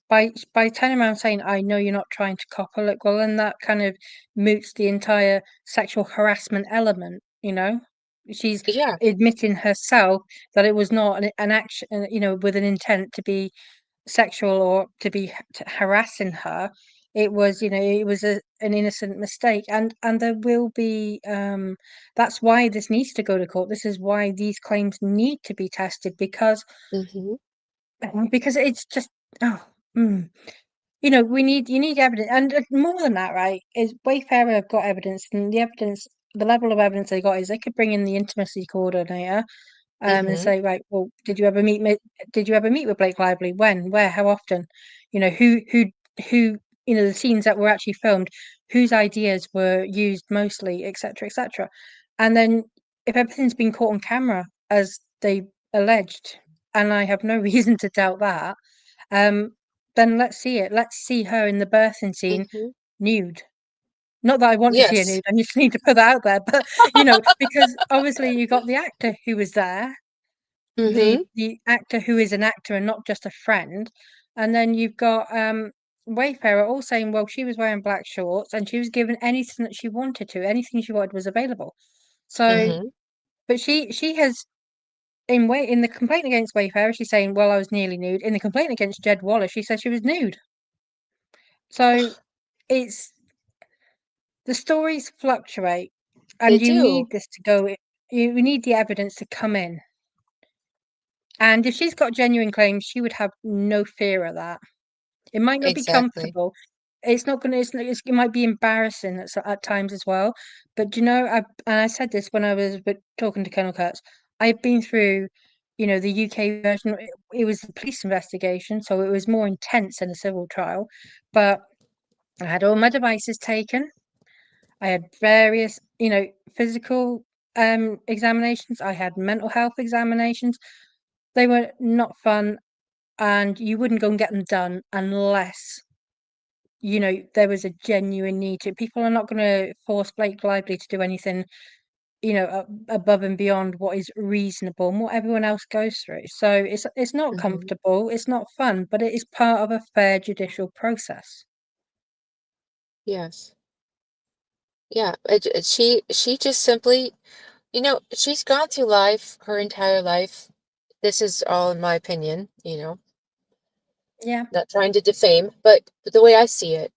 by turning around saying, "I know you're not trying to cop a look," well, then that kind of moots the entire sexual harassment element. She's Yeah. admitting herself that it was not an action, with an intent to be sexual or to be harassing her. It was an innocent mistake, and there will be. That's why this needs to go to court. This is why these claims need to be tested Mm-hmm. because it's just oh. mm. We need you need evidence, and more than that, right? Is Wayfarer have got evidence, and the level of evidence they got is they could bring in the intimacy coordinator, and Mm-hmm. say, right, well, did you ever meet with Blake Lively? When, where, how often? Who, the scenes that were actually filmed, whose ideas were used mostly, etc., etc. And then if everything's been caught on camera as they alleged, and I have no reason to doubt that, um, then let's see it. Let's see her in the birthing scene Mm-hmm. nude. Not that I want to see her Yes. nude. I just need to put that out there. But because obviously you got the actor who was there, Mm-hmm. the actor who is an actor and not just a friend, and then you've got Wayfarer all saying, well, she was wearing black shorts and she was given anything that she wanted to, anything she wanted was available. So, Mm-hmm. but she has in the complaint against Wayfarer, she's saying, well, I was nearly nude. In the complaint against Jed Wallace, she said she was nude. So it's the stories fluctuate, They and you do. need this to go. You need the evidence to come in. And if she's got genuine claims, she would have no fear of that. It might not be Exactly. comfortable. It's not going to. It might be embarrassing at times as well. But I said this when I was talking to Colonel Kurtz. I've been through, the UK version. It was a police investigation, so it was more intense than a civil trial. But I had all my devices taken. I had various, physical examinations. I had mental health examinations. They were not fun, and you wouldn't go and get them done unless, there was a genuine need to. People are not going to force Blake Lively to do anything, above and beyond what is reasonable and what everyone else goes through. So it's not Mm-hmm. comfortable, it's not fun, but it is part of a fair judicial process. Yes. Yeah. She just simply, she's gone through life, her entire life. This is all in my opinion, Yeah, not trying to defame, but the way I see it,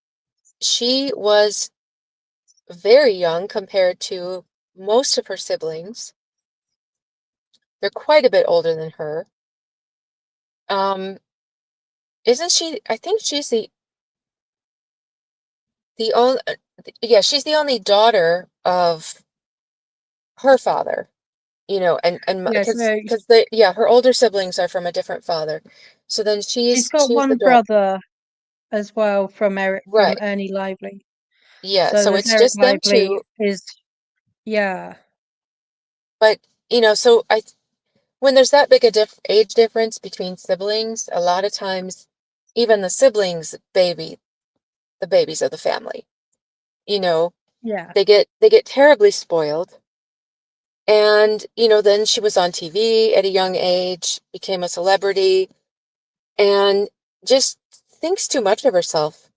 she was very young compared to most of her siblings. They're quite a bit older than her. Um, isn't she? I think she's the only, yeah, she's the only daughter of her father, and yeah. So because yeah, her older siblings are from a different father. So then she's got she's the one daughter, brother as well from right? Ernie Lively. Yeah, So so there's it's Eric just them Lively two. is yeah, But so when there's that big a age difference between siblings, a lot of times, even the siblings the babies of the family. You know, yeah, they get terribly spoiled. And, then she was on TV at a young age, became a celebrity, and just thinks too much of herself.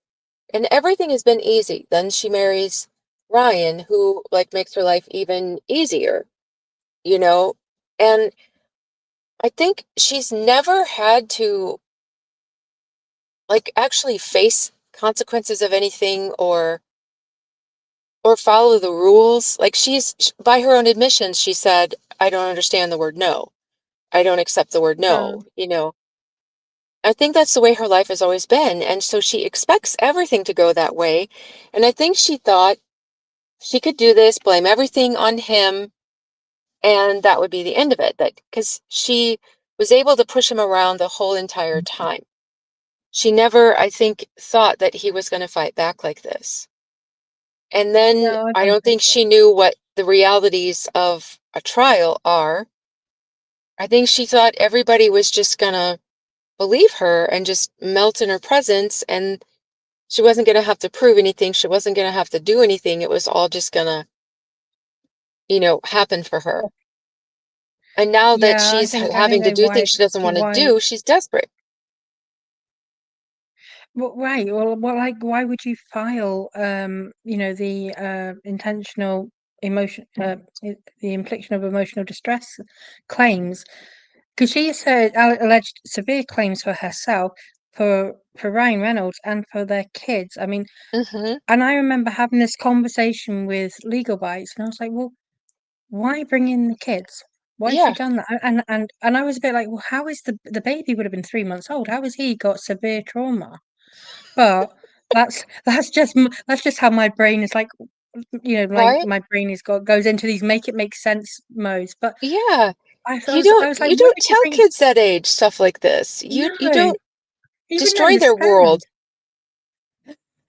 And everything has been easy. Then she marries Ryan, who like makes her life even easier, you know? And I think she's never had to like actually face consequences of anything or follow the rules. Like by her own admissions, she said, I don't understand the word no. I don't accept the word no, So you know. I think that's the way her life has always been. And so she expects everything to go that way. And I think she thought she could do this, blame everything on him, and that would be the end of it. That because she was able to push him around the whole entire time. She never, I think, thought that he was going to fight back like this. And then no, I I don't don't think think so. she knew what the realities of a trial are. I think she thought everybody was just going to believe her and just melt in her presence, and she wasn't going to have to prove anything. She wasn't going to have to do anything. It was all just going to, happen for her. And now that Yeah, she's I think having to they do things she doesn't want to why do, she's desperate. well, right. Like, why would you file, the intentional emotion, the infliction of emotional distress claims? Because she asserted alleged severe claims for herself, for Ryan Reynolds, and for their kids. I mean, Mm-hmm. and I remember having this conversation with Legal Bites, and I was like, well, why bring in the kids? Why has she Yeah, done that? And I was a bit like, well, how is the baby would have been 3 months old? How has he got severe trauma? But that's just how my brain is like, like right? my brain is goes into these make it make sense modes. But Yeah. I was like, You why don't would you tell bring? kids that age stuff like this. You No, don't he wouldn't destroy their understand. world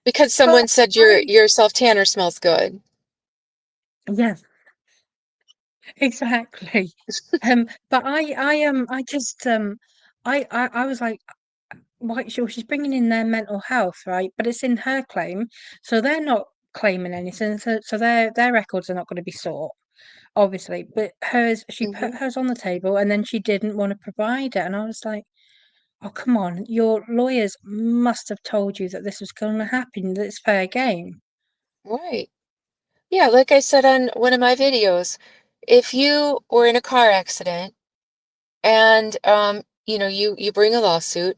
because But someone said I, your self tanner smells good. yes, exactly. But I just I was like, why? She's bringing in their mental health, right? But it's in her claim, so they're not claiming anything. So their records are not going to be sought, obviously. But hers, she Mm-hmm. put hers on the table, and then she didn't want to provide it. And I was like, oh, come on, your lawyers must have told you that this was going to happen. That it's fair game. Right. Yeah, like I said on one of my videos, if you were in a car accident and you bring a lawsuit,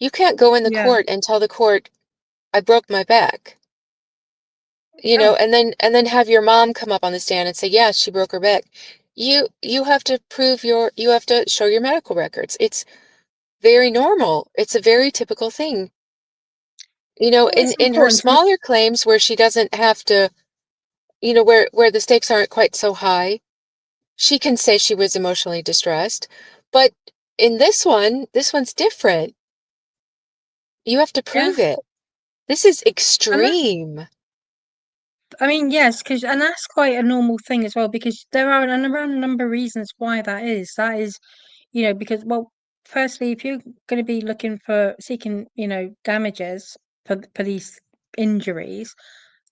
you can't go in the Yeah. court and tell the court I broke my back. No. And then have your mom come up on the stand and say, yeah, she broke her back. You have to you have to show your medical records. It's very normal. It's a very typical thing. Well, In it's her important to. smaller claims where she doesn't have to, where the stakes aren't quite so high, she can say she was emotionally distressed. But in this one's different. You have to Yeah. prove it. This is And that, extreme. I mean, yes, because and that's quite a normal thing as well, because there are around a number of reasons why that is. That is, because, well, firstly, if you're going to be looking for seeking, damages for these injuries,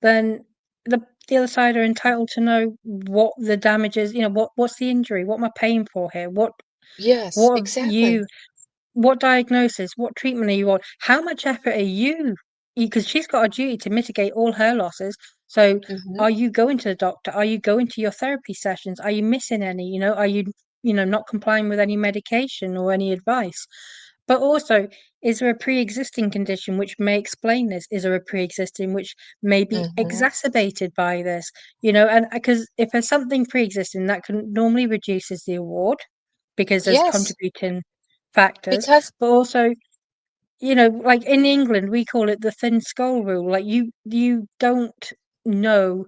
then the other side are entitled to know what the damages, what's the injury, what am I paying for here, Yes, what have exactly. you what diagnosis, what treatment are you on? How much effort are you? Because she's got a duty to mitigate all her losses. So, Hmm. are you going to the doctor? Are you going to your therapy sessions? Are you missing any? Are you, not complying with any medication or any advice? But also, is there a pre-existing condition which may explain this? Is there a pre-existing which may be Hmm. exacerbated by this? And because if there's something pre-existing, that can normally reduces the award because there's Yes, contributing factors, because but also, like in England, we call it the thin skull rule. Like you don't know,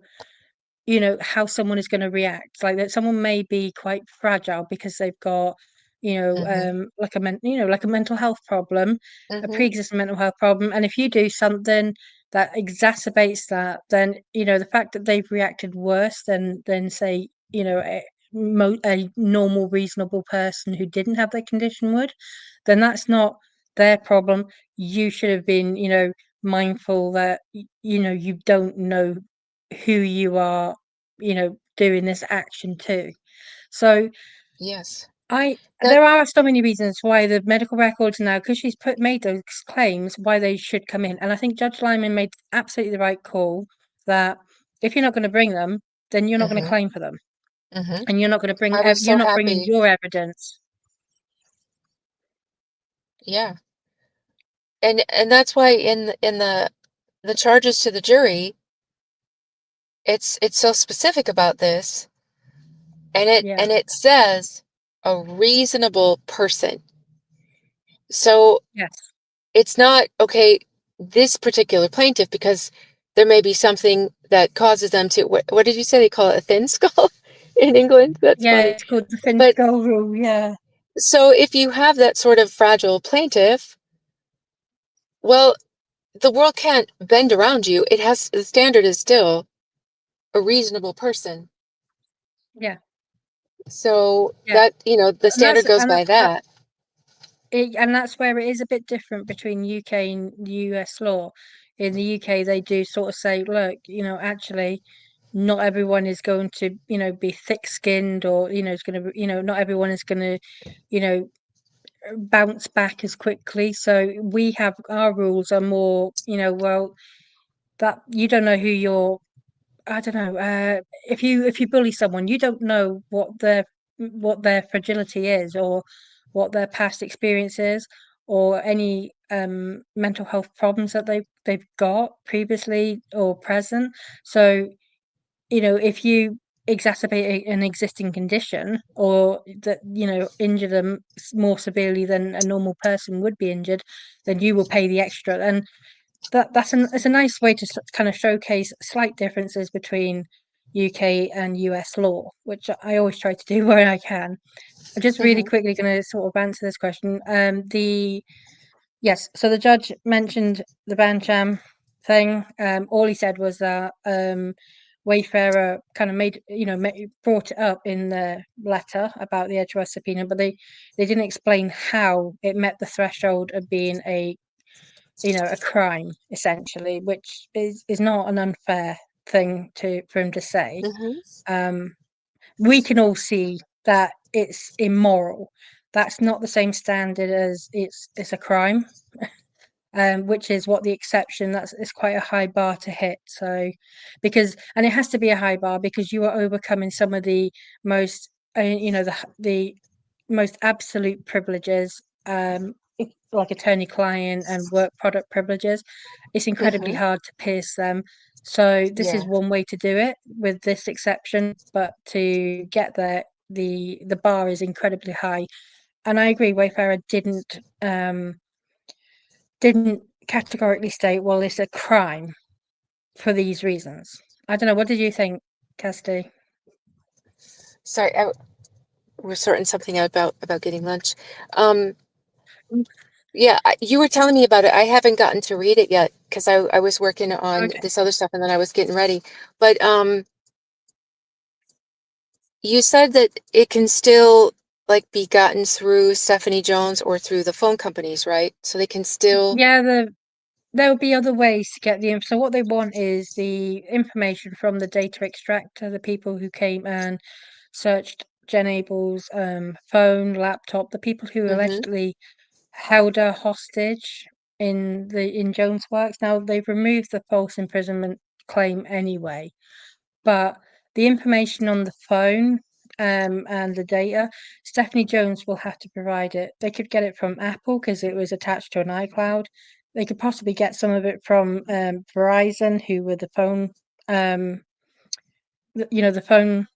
how someone is going to react. Like that someone may be quite fragile because they've got, hmm like like a mental health problem, a hmm pre-existing mental health problem. And if you do something that exacerbates that, then, the fact that they've reacted worse than say, a normal, reasonable person who didn't have that condition would, then that's not their problem. You should have been, mindful that, you don't know who you are, doing this action to. So yes. I That there are so many reasons why the medical records now, because she's made those claims, why they should come in. And I think Judge Lyman made absolutely the right call that If you're not going to bring them, then you're not going to Mm-hmm. claim for them, Mm-hmm. and you're not going to bring I was you're so not bringing happy. your evidence. Yeah. And that's why in the charges to the jury, it's so specific about this, and Yeah. it says a reasonable person. So Yes. it's not okay, this particular plaintiff, because there may be something that causes them to, what did you say they call it, a thin skull in England? That's Yeah, funny. it's called the thin But skull rule. Yeah. so if you have that sort of fragile plaintiff, well, the world can't bend around you. It has, the standard is still a reasonable person. Yeah. So Yeah. that, the And standard goes by that. that's where it is a bit different between UK and US law. In the UK, they do sort of say, look, actually, not everyone is going to, be thick-skinned, or, is going to, not everyone is going to, you know, bounce back as quickly. So we have our rules are more, well, that you don't know who you're. I don't know. If you bully someone, you don't know what their fragility is, or what their past experience is, or any mental health problems that they've got previously or present. So, if you exacerbate an existing condition, or that injure them more severely than a normal person would be injured, then you will pay the extra. And it's a nice way to kind of showcase slight differences between UK and US law, which I always try to do where I can. I'm just really Hmm. quickly going to sort of answer this question. Yes, so the judge mentioned the Bancham thing. All he said was that Wayfarer kind of brought it up in the letter about the Edgeworth subpoena, but they didn't explain how it met the threshold of being a crime, essentially, which is not an unfair thing for him to say. Hmm. Um, we can all see that it's immoral. That's not the same standard as it's a crime, which is what the exception. That's it's quite a high bar to hit. So, and it has to be a high bar because you are overcoming some of the most, the most absolute privileges, like attorney-client and work product privileges. It's incredibly Hmm. hard to pierce them. So this is Yeah. one way to do it with this exception, but to get there, the bar is incredibly high. And I agree, Wayfarer didn't categorically state, well, it's a crime for these reasons. I don't know. What did you think, Kirsty? Sorry, we're sorting something out about getting lunch. Um, yeah, you were telling me about it. I haven't gotten to read it yet because I was working on Okay. this other stuff and then I was getting ready. But you said that it can still like be gotten through Stephanie Jones or through the phone companies, right? So they can still. Yeah, there'll be other ways to get the info. So what they want is the information from the data extractor, the people who came and searched Jen Abel's phone, laptop, the people who Hmm. allegedly held her hostage in Jones Works. Now they've removed the false imprisonment claim anyway, but the information on the phone and the data, Stephanie Jones will have to provide it. They could get it from Apple because it was attached to an iCloud. They could possibly get some of it from Verizon, who were the phone,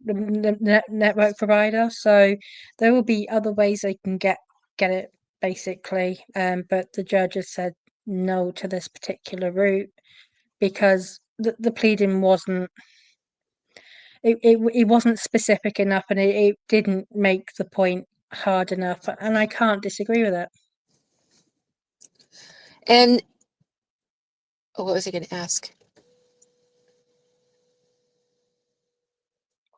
the network provider. So there will be other ways they can get it basically. But the judge has said no to this particular route because the pleading it wasn't specific enough, and it didn't make the point hard enough, and I can't disagree with it. And oh, what was I going to ask?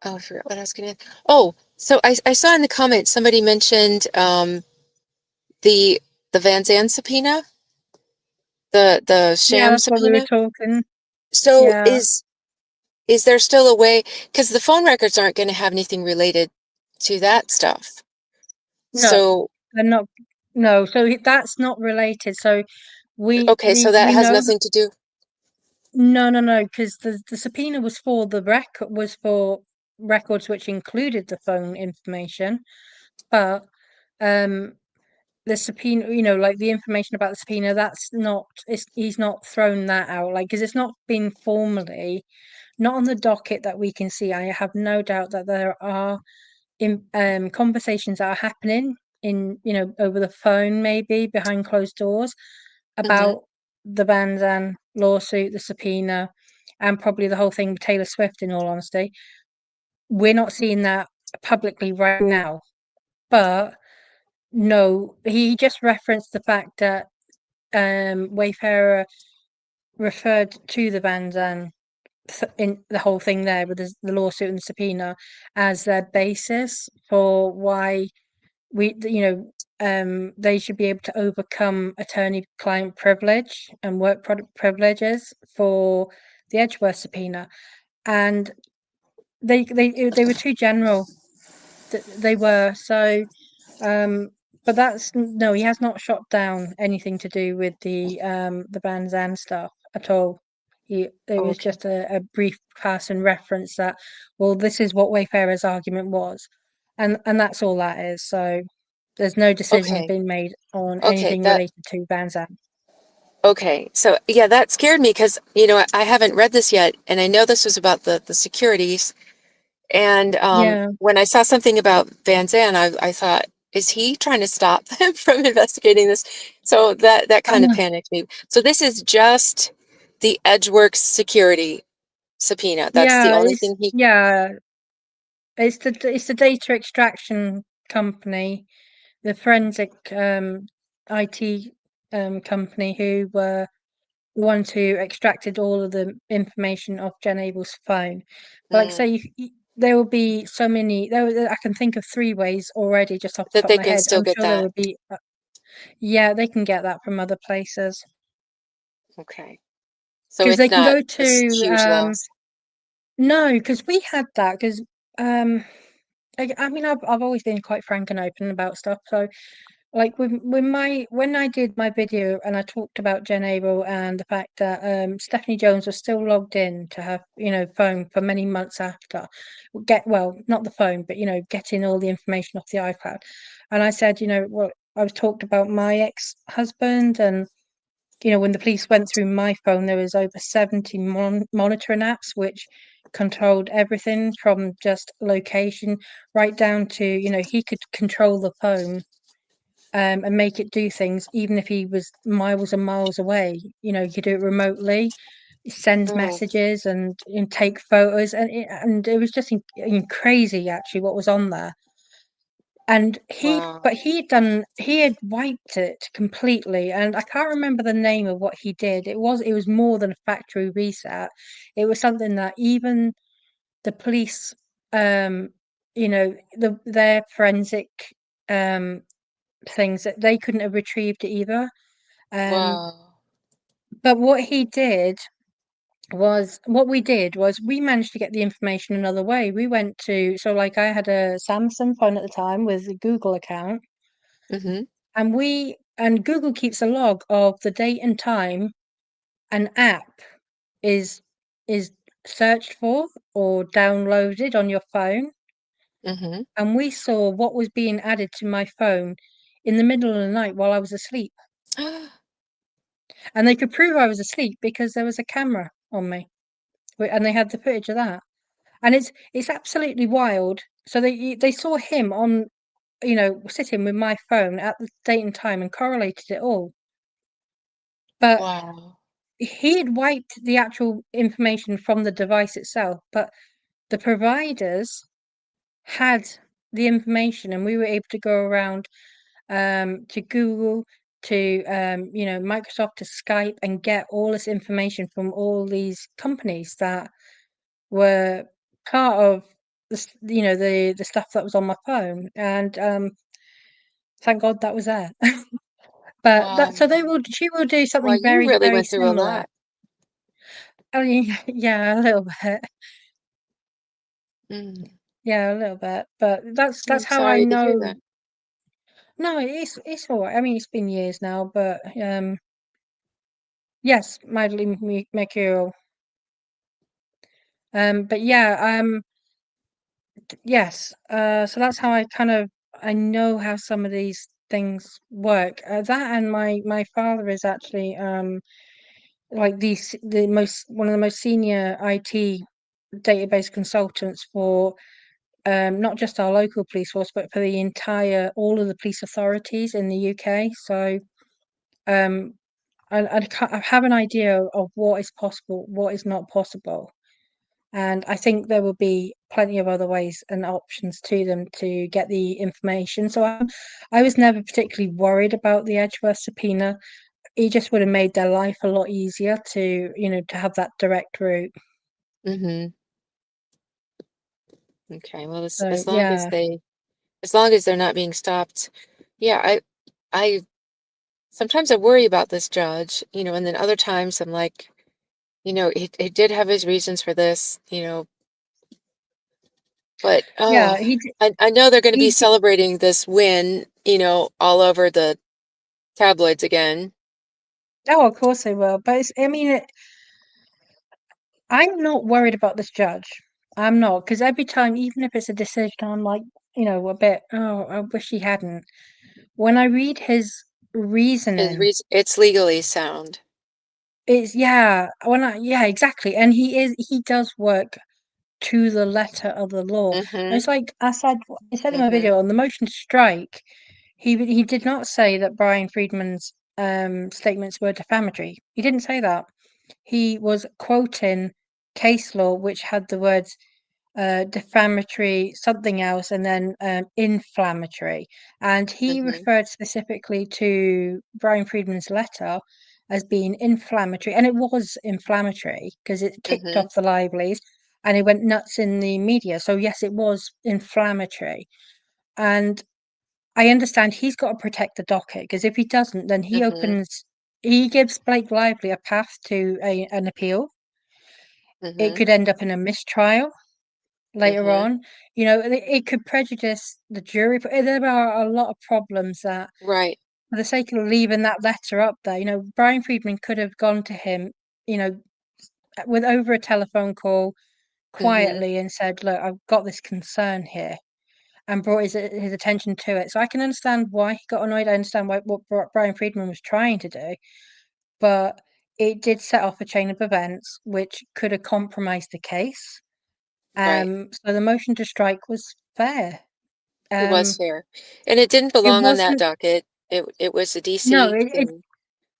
Oh, I forgot what I was going to. Oh, so I saw in the comments somebody mentioned the the Van Zandt subpoena, the Yeah, sham that's what we were subpoena. talking. So Yeah. is there still a way? Because the phone records aren't going to have anything related to that stuff. No, So they're not. No, so that's not related. So we okay, so the that we has know nothing to do. No, because the subpoena was for records which included the phone information, but the subpoena, like the information about the subpoena, he's not thrown that out, like, because it's not been formally, not on the docket that we can see. I have no doubt that there are conversations that are happening over the phone, maybe behind closed doors, Mhm. about the Van Zandt lawsuit, the subpoena, and probably the whole thing with Taylor Swift, in all honesty. We're not seeing that publicly right now, but no, he just referenced the fact that Wayfarer referred to the Van Zandt in the whole thing there with the lawsuit and the subpoena as their basis for why they should be able to overcome attorney-client privilege and work product privileges for the Edgeworth subpoena, and they were too general. They were so. But no, he has not shot down anything to do with the Van Zandt stuff at all. It was Okay. just a brief pass and reference that, well, this is what Wayfarer's argument was, and that's all that is. So there's no decisions Okay. being made on Okay. anything That related to Van Zandt. okay. So yeah, that scared me because I haven't read this yet, and I know this was about the securities. And Yeah. when I saw something about Van Zandt, I thought, is he trying to stop them from investigating this? So that kind of Uh, panicked me. So this is just the Edgeworks security subpoena. That's the yeah, only thing he. it's the data extraction company, the forensic IT company who were the ones who extracted all of the information off Jen Abel's phone. But like I say, Mm, there will be so many. I can think of 3 ways already, just off the that top of they my can head. still I'm get sure there that. will be. Yeah, they can get that from other places Okay. So because they it's can not go this to. huge loss. No, because we had that. Because um, I mean, I've always been quite frank and open about stuff. So like when I did my video and I talked about Jen Abel and the fact that Stephanie Jones was still logged in to her phone for many months after, not the phone, but getting all the information off the iPad. And I said, I was talked about my ex-husband, and when the police went through my phone, there was over 70 monitoring apps which controlled everything from just location right down to he could control the phone and make it do things, even if he was miles and miles away. You could do it remotely, send Oh, messages and take photos, and it was just crazy actually what was on there. And wow. he had wiped it completely, and I can't remember the name of what he did. It was more than a factory reset. It was something that even the police, their forensic um things, that they couldn't have retrieved it either. Um, Wow. but what we did was we managed to get the information another way. We went to, so like I had a Samsung phone at the time with a Google account, Mm-hmm. and Google keeps a log of the date and time an app is is searched for or downloaded on your phone. Mm-hmm. And we saw what was being added to my phone in the middle of the night while I was asleep. And they could prove I was asleep because there was a camera on me, and they had the footage of that. And it's absolutely wild. So they saw him on, sitting with my phone at the date and time and correlated it all. But Wow. he had wiped the actual information from the device itself, but the providers had the information, and we were able to go around to Google, to Microsoft, to Skype, and get all this information from all these companies that were part of the stuff that was on my phone, and thank God that was there. But Wow. she will do Wow, something you very, really very went through a similar. lot. I mean, yeah, a little bit. Mm. Yeah, a little bit. But that's I'm how I sorry to hear know. that. No, it's all right. I mean, it's been years now, but yes, mildly mercurial. But yeah, yes. So that's how I know how some of these things work. That and my father is actually like one of the most senior IT database consultants for not just our local police force, but for all of the police authorities in the UK. So um, I have an idea of what is possible, what is not possible. And I think there will be plenty of other ways and options to them to get the information. So I was never particularly worried about the Edgeworth subpoena. It just would have made their life a lot easier to have that direct route. Mm-hmm. Okay. Well, So yeah, as long as they're not being stopped. Yeah, I sometimes I worry about this judge, and then other times I'm like, he did have his reasons for this, but yeah, I know they're going to be he celebrating this win, all over the tabloids again. oh, of course they will. But I mean, I'm not worried about this judge. I'm not, because every time, even if it's a decision, I'm like, a bit, oh, I wish he hadn't. When I read his reasoning, It's legally sound. yeah, exactly. And he does work to the letter of the law. And Mm-hmm. it's like I said in my Mm-hmm. video on the motion to strike, he did not say that Brian Friedman's statements were defamatory. He didn't say that. He was quoting case law which had the words defamatory, something else, and then inflammatory. And he Mm-hmm. referred specifically to Brian Friedman's letter as being inflammatory. And it was inflammatory because it kicked Mm-hmm. off the livelies and it went nuts in the media. So, yes, it was inflammatory. And I understand he's got to protect the docket because if he doesn't, then Mm-hmm. he gives Blake Lively a path to an appeal. It Mm-hmm. could end up in a mistrial later Mm-hmm. on. It could prejudice the jury. But there are a lot of problems that, Right. for the sake of leaving that letter up there, Brian Friedman could have gone to him, you know, with over a telephone call Mm-hmm. quietly and said, "Look, I've got this concern here," and brought his attention to it. So I can understand why he got annoyed. I understand what Brian Friedman was trying to do, but it did set off a chain of events which could have compromised the case. Right. So the motion to strike was fair. It was Um, fair. And it didn't it belong on that wasn't. docket. It was a No, DC thing.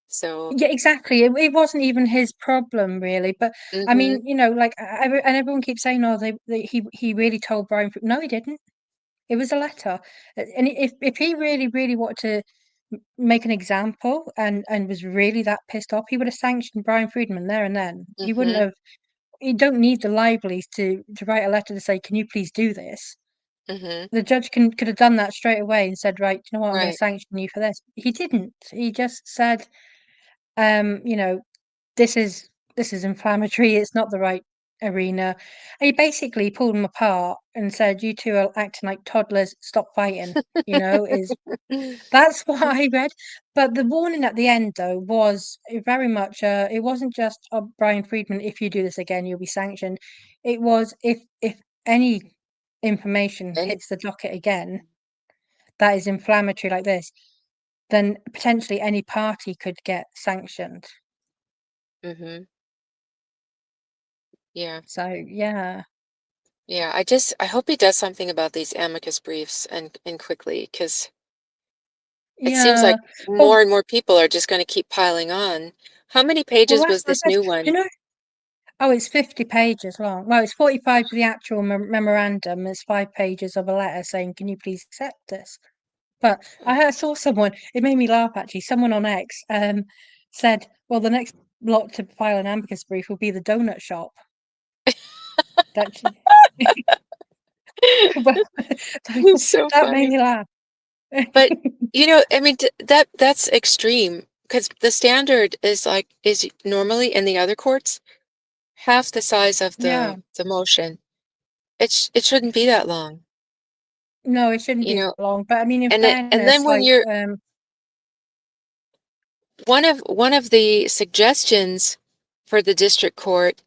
So, yeah, exactly. It wasn't even his problem really. But I mm-hmm. mean, and everyone keeps saying, "Oh, he really told Brian." No, he didn't. It was a letter. And if he really, really wanted to make an example and was really that pissed off, he would have sanctioned Brian Friedman there and then. He wouldn't Mm-hmm. have. You don't need the libraries to write a letter to say, "Can you please do this?" Mm-hmm. The judge could have done that straight away and said, "Right, you know what? I'm going to Right. sanction you for this." He didn't. He just said, um, you know, this is inflammatory. It's not the right arena. And he basically pulled them apart and said, "You two are acting like toddlers. Stop fighting." Is That's what I read. But the warning at the end, though, was very much. It wasn't just Brian Friedman. If you do this again, you'll be sanctioned. It was if any information Any, hits the docket again that is inflammatory like this, then potentially any party could get sanctioned. mm-hmm. Yeah. So yeah, Yeah. I hope he does something about these amicus briefs and quickly, because it seems yeah. like more Well, and more people are just going to keep piling on. How many well, pages that's was what this I said. new Do you one? know? Oh, it's 50 pages long. Well, it's 45 for the actual memorandum. It's 5 pages of a letter saying, "Can you please accept this?" But saw someone. It made me laugh actually. Someone on X said, "Well, the next lot to file an amicus brief will be the donut shop." That well, It's so that made funny. me laugh. But I mean, that's extreme, because the standard is normally in the other courts half the size of Yeah. the motion. It shouldn't be that long, No, it shouldn't you be know. that long. But I mean, in And then fairness, when like, you're one of the suggestions for the district court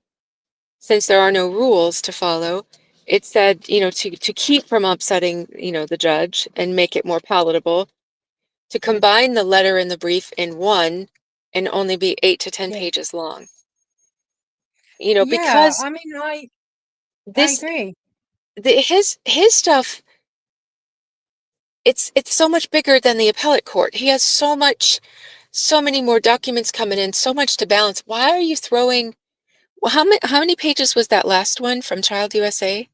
since there are no rules to follow, it said, you know, to keep from upsetting, you know, the judge and make it more palatable, to combine the letter and the brief in one and only be 8 to 10 Yeah. pages long. You know, Yeah, because I mean, I this agree. his stuff, it's so much bigger than the appellate court. He has so many more documents coming in, so much to balance. Why are you throwing, well, how many pages was that last one from Child USA?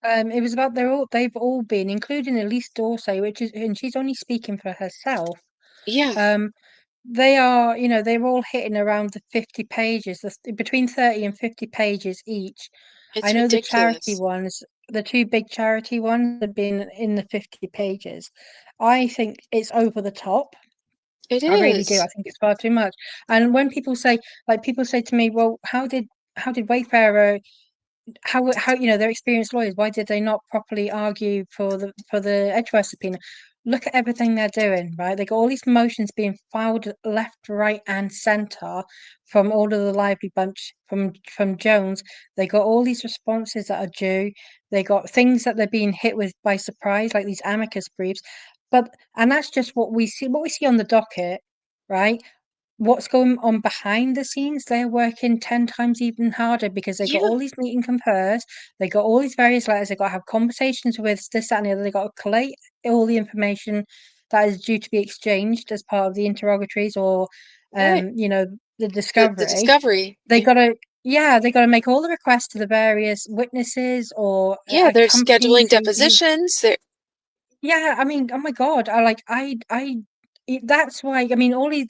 It was about they've all been, including Elise Dorsey, which is, and she's only speaking for herself. Yeah, Um, they are, you know, they're all hitting around the 50 pages, between 30 and 50 pages each. I it's know the charity ridiculous. ones, the two big charity ones have been in the 50 pages. I think it's over the top. It I really do. I is. think it's far too much. And when people say, like, people say to me, well, how did Wayfarer, how you know, they're experienced lawyers, why did they not properly argue for the Edgeworth subpoena? Look at everything they're doing, right? They got all these motions being filed left, right, and centre from all of the lively bunch from Jones. They got all these responses that are due. They got things that they're being hit with by surprise, like these amicus briefs. And that's just what we see on the docket, right? What's going on behind the scenes, they're working 10 times even harder because they got Yeah, all these meet and confers, they got all these various letters, they got to have conversations with this, that, and the other, they got to collate all the information that is due to be exchanged as part of the interrogatories or, right. you know, the The discovery. discovery. They got to, yeah, they got to make all the requests to the various witnesses or Yeah, they're scheduling companies who depositions. They're, yeah, I mean, oh my God, that's why, I mean, all these,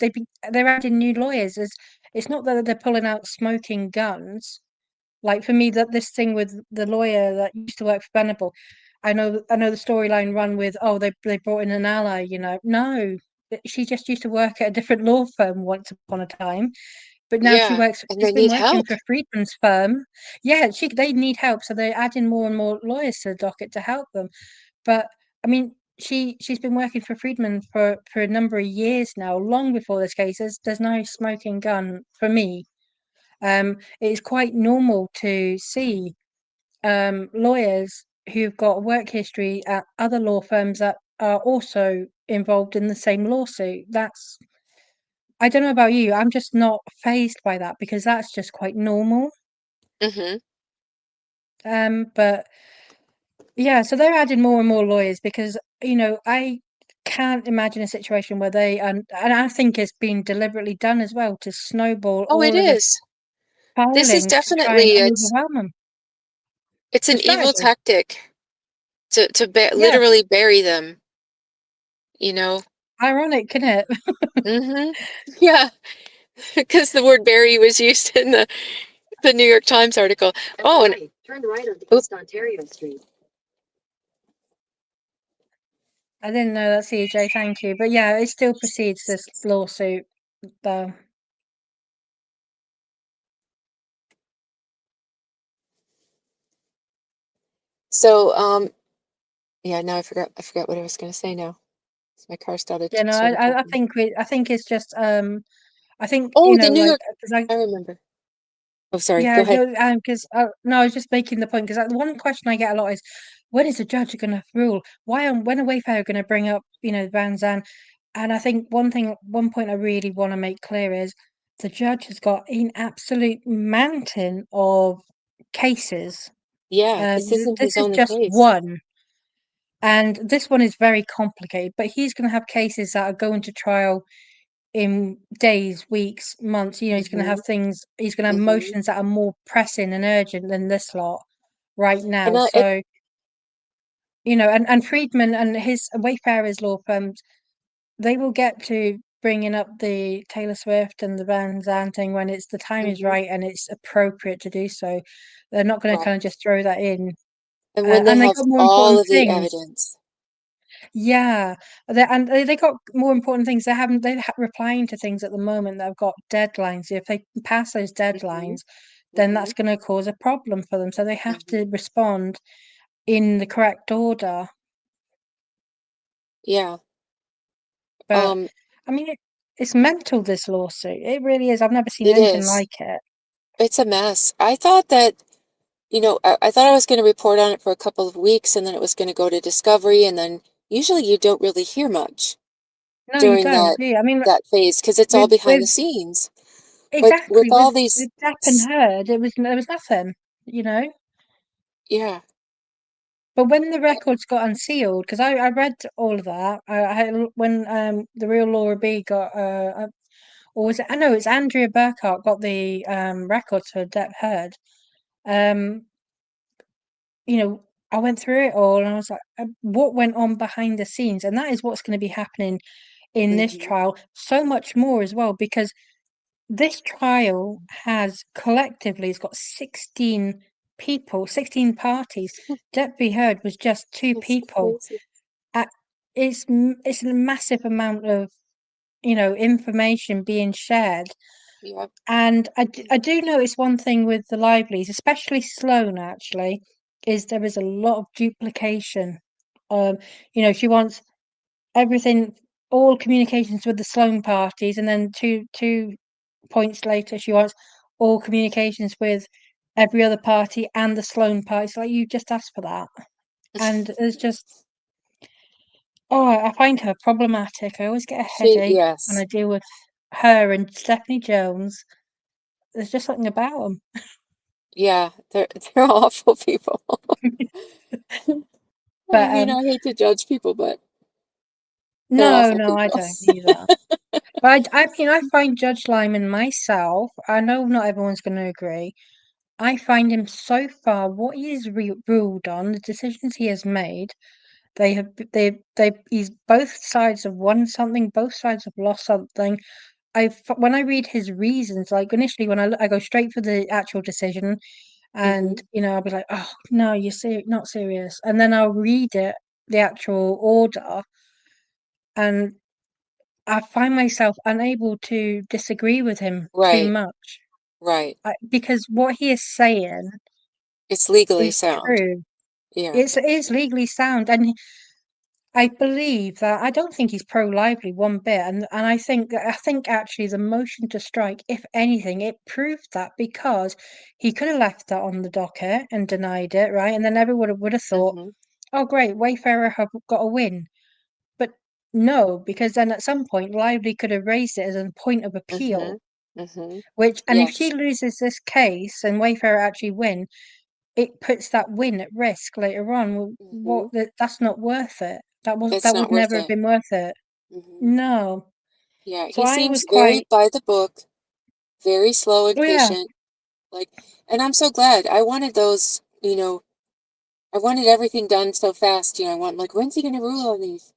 they're adding new lawyers. It's not that they're pulling out smoking guns. Like for me, that this thing with the lawyer that used to work for Venable, I know the storyline run with, oh, they brought in an ally, you know. No, she just used to work at a different law firm once upon a time, but now yeah, and she's they been need working help. for Friedman's firm. Yeah, they need help, so they're adding more and more lawyers to the docket to help them. But I mean, she's been working for Friedman for a number of years now, long before this case. There's no smoking gun for me. It's quite normal to see lawyers who've got work history at other law firms that are also involved in the same lawsuit. I don't know about you, I'm just not fazed by that because that's just quite normal. Hmm. But yeah, so they're adding more and more lawyers because, you know, I can't imagine a situation where and I think it's been deliberately done as well to snowball Oh, it all of this is. This is filings to try and definitely, overwhelm them. it's It's an a evil strategy. tactic Yeah, literally bury them, you know? ironic, isn't it? Hmm. Yeah, because the word bury was used in the New York Times article. Oh, and Turn right on oop, East Ontario Street. I didn't know that, CJ, thank you. But yeah, it still precedes this lawsuit, though. so yeah, now I forgot what I was going to say now. My car You know, started talking. I think it's just I think, you Oh, the know, New like York, because I I remember. Oh, sorry, go yeah, ahead. because no, I was just making the point because one question I get a lot is, when is the judge going to rule? When are Wayfarer going to bring up, you know, Van Zandt? And I think one point I really want to make clear is the judge has got an absolute mountain of cases. Yeah, this isn't This his is only just case. one, and this one is very complicated. But he's going to have cases that are going to trial in days, weeks, months. You know, he's going to Hmm. have he's going to have Hmm. motions that are more pressing and urgent than this lot right And now. So, you know, and Friedman and his Wayfarer's law firms, they will get to bringing up the Taylor Swift and the Van Zandt thing when the time is mhm, right and it's appropriate to do so. They're not going to kind of right. just throw that in. And when they And they have got more all important of the things. evidence. Yeah, they got more important things. They're replying to things at the moment that have got deadlines. If they pass those Hmm. deadlines, then Hmm. that's going to cause a problem for them. So they have to Hmm. respond in the correct order. Yeah. But Um, I mean, it's mental, this lawsuit. It really is. I've never seen it anything is. like it. It's a mess. I thought that, I thought I was going to report on it for a couple of weeks and then it was going to go to discovery, and then usually you don't really hear much No, you during don't, do you? I mean, that phase because it's all with behind the with scenes. But with exactly all these, with Depp and Heard, there was nothing, you know. yeah. But when the records got unsealed, because I read all of that, when the real Laura B got or was it? I know it's Andrea Burkhart got the records for Depp Heard. Um, you know, I went through it all and I was like, what went on behind the scenes? And that is what's going to be happening in this Mm-hmm. trial, so much more as well, because this trial has collectively, it's got 16 people, 16 parties. Depp v. Heard was just two It's so people. crazy. At, it's a massive amount of, information being shared. Yeah. And I do notice one thing with the Livelies, especially Sloane actually, is there is a lot of duplication. Um, she wants everything, all communications with the Sloane parties, and then two points later, she wants all communications with every other party and the Sloane party. It's like you just asked for that, and it's just I find her problematic. I always get a headache when I Yes. deal with her and Stephanie Jones. There's just something about them. Yeah, they're awful people. I But mean, I hate to judge people, but they're no, awful no, I people. don't either. But I mean, I find Judge Lyman myself. I know not everyone's going to agree. I find him so far what he has ruled on, the decisions he has made. He's both sides have won something, both sides have lost something. When I read his reasons, like initially when I go straight for the actual decision, and Mm-hmm. I'll be like, oh no, you're not serious, and then I'll read it, the actual order, and I find myself unable to disagree with him too Right, much, right. because what he is saying It's legally is sound. true. Yeah. It is legally sound, and I believe that I don't think he's pro-Lively one bit, and I think actually the motion to strike, if anything, it proved that, because he could have left that on the docket and denied it, right? And then everyone would have thought, Mm-hmm. oh great, Wayfarer have got a win. But no, because then at some point Lively could have raised it as a point of Mm-hmm. appeal, Mm-hmm. and if she Yes. loses this case and Wayfarer actually win, it puts that win at risk later on. Well, Mm-hmm. that's not worth it. It's That not would worth never have it. been worth it. Mm-hmm. No. Yeah, So he I was seems very quite, by the book, very slow and oh yeah, patient. Like, and I'm so glad. I wanted those, I wanted everything done so fast. I want, like, when's he going to rule on these?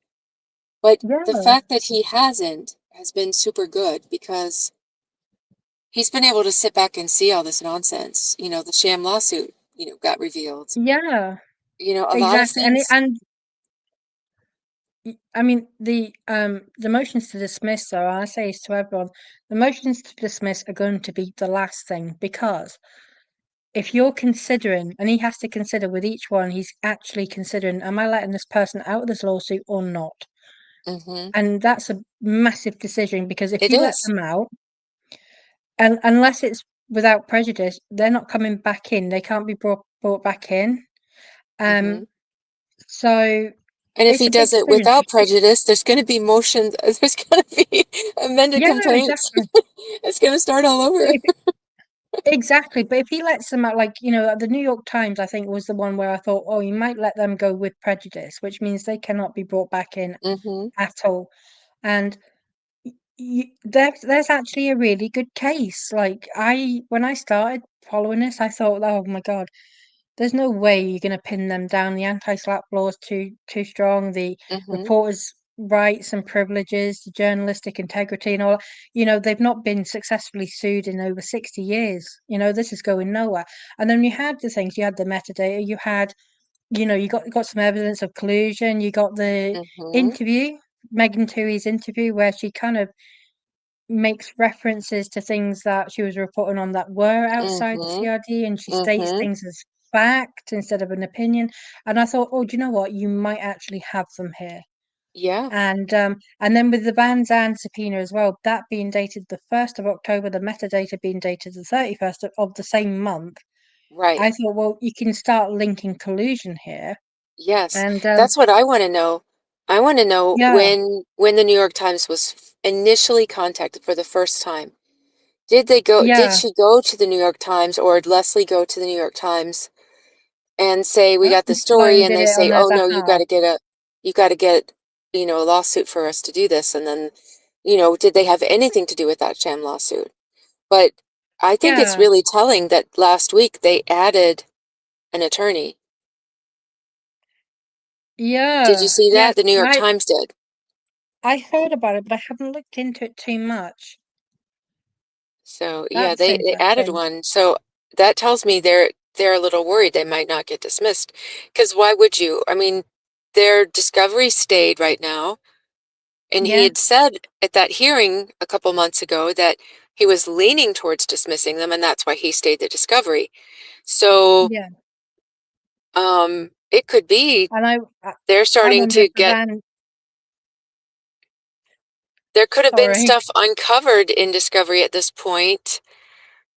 But the yeah, fact that he hasn't has been super good because he's been able to sit back and see all this nonsense. The sham lawsuit, got revealed. yeah, A lot of exactly. things. I mean the motions to dismiss, though, I say this to everyone, the motions to dismiss are going to be the last thing, because if you're considering, and he has to consider with each one, he's actually considering, am I letting this person out of this lawsuit or not? Mm-hmm. And that's a massive decision, because if It he lets is. them out, and unless it's without prejudice, they're not coming back in. They can't be brought back in. Mm-hmm. Um, so And if it's he a big does it decision. without prejudice, there's going to be motions, there's going to be amended Yeah, complaints. exactly. It's going to start all But over. exactly. But if he lets them out, like, the New York Times, I think, was the one where I thought, oh, you might let them go with prejudice, which means they cannot be brought back in Mm-hmm. at all. And there's actually a really good case. Like, when I started following this, I thought, oh my God, there's no way you're going to pin them down. The anti-SLAPP law is too strong. The Mm-hmm. reporters' rights and privileges, the journalistic integrity, and all. They've not been successfully sued in over 60 years. This is going nowhere. And then you had the things. You had the metadata. You had, you got some evidence of collusion. You got the Mm-hmm. interview, Megan Twohey's interview, where she kind of makes references to things that she was reporting on that were outside the Mm-hmm. CRD, and she states Mm-hmm. things as fact instead of an opinion. And I thought, oh, do you know what? You might actually have them here. Yeah, And then with the Van Zandt subpoena as well, that being dated the 1st of October, the metadata being dated the 31st of the same month, right. I thought, well, you can start linking collusion here. Yes. And That's what I want to know. I want to know yeah, when the New York Times was initially contacted for the first time. Did yeah, she go to the New York Times, or did Leslie go to the New York Times and say, we got the story, Sloan and did they it on say, their oh no, behalf. you got to get, a lawsuit for us to do this. And then, did they have anything to do with that sham lawsuit? But I think it's Yeah, really telling that last week they added an attorney. Did you yeah, see yeah. that? The New York Times did. I heard about it, but I haven't looked into it too much. So yeah, That's they added interesting. one. So that tells me they're a little worried they might not get dismissed. Because why would you? I mean, their discovery stayed right now. And he Yeah, had said at that hearing a couple months ago that he was leaning towards dismissing them, and that's why he stayed the discovery. So yeah. it could be And they're I starting wonder if to the get, Van. there could have been Sorry. stuff uncovered in discovery at this point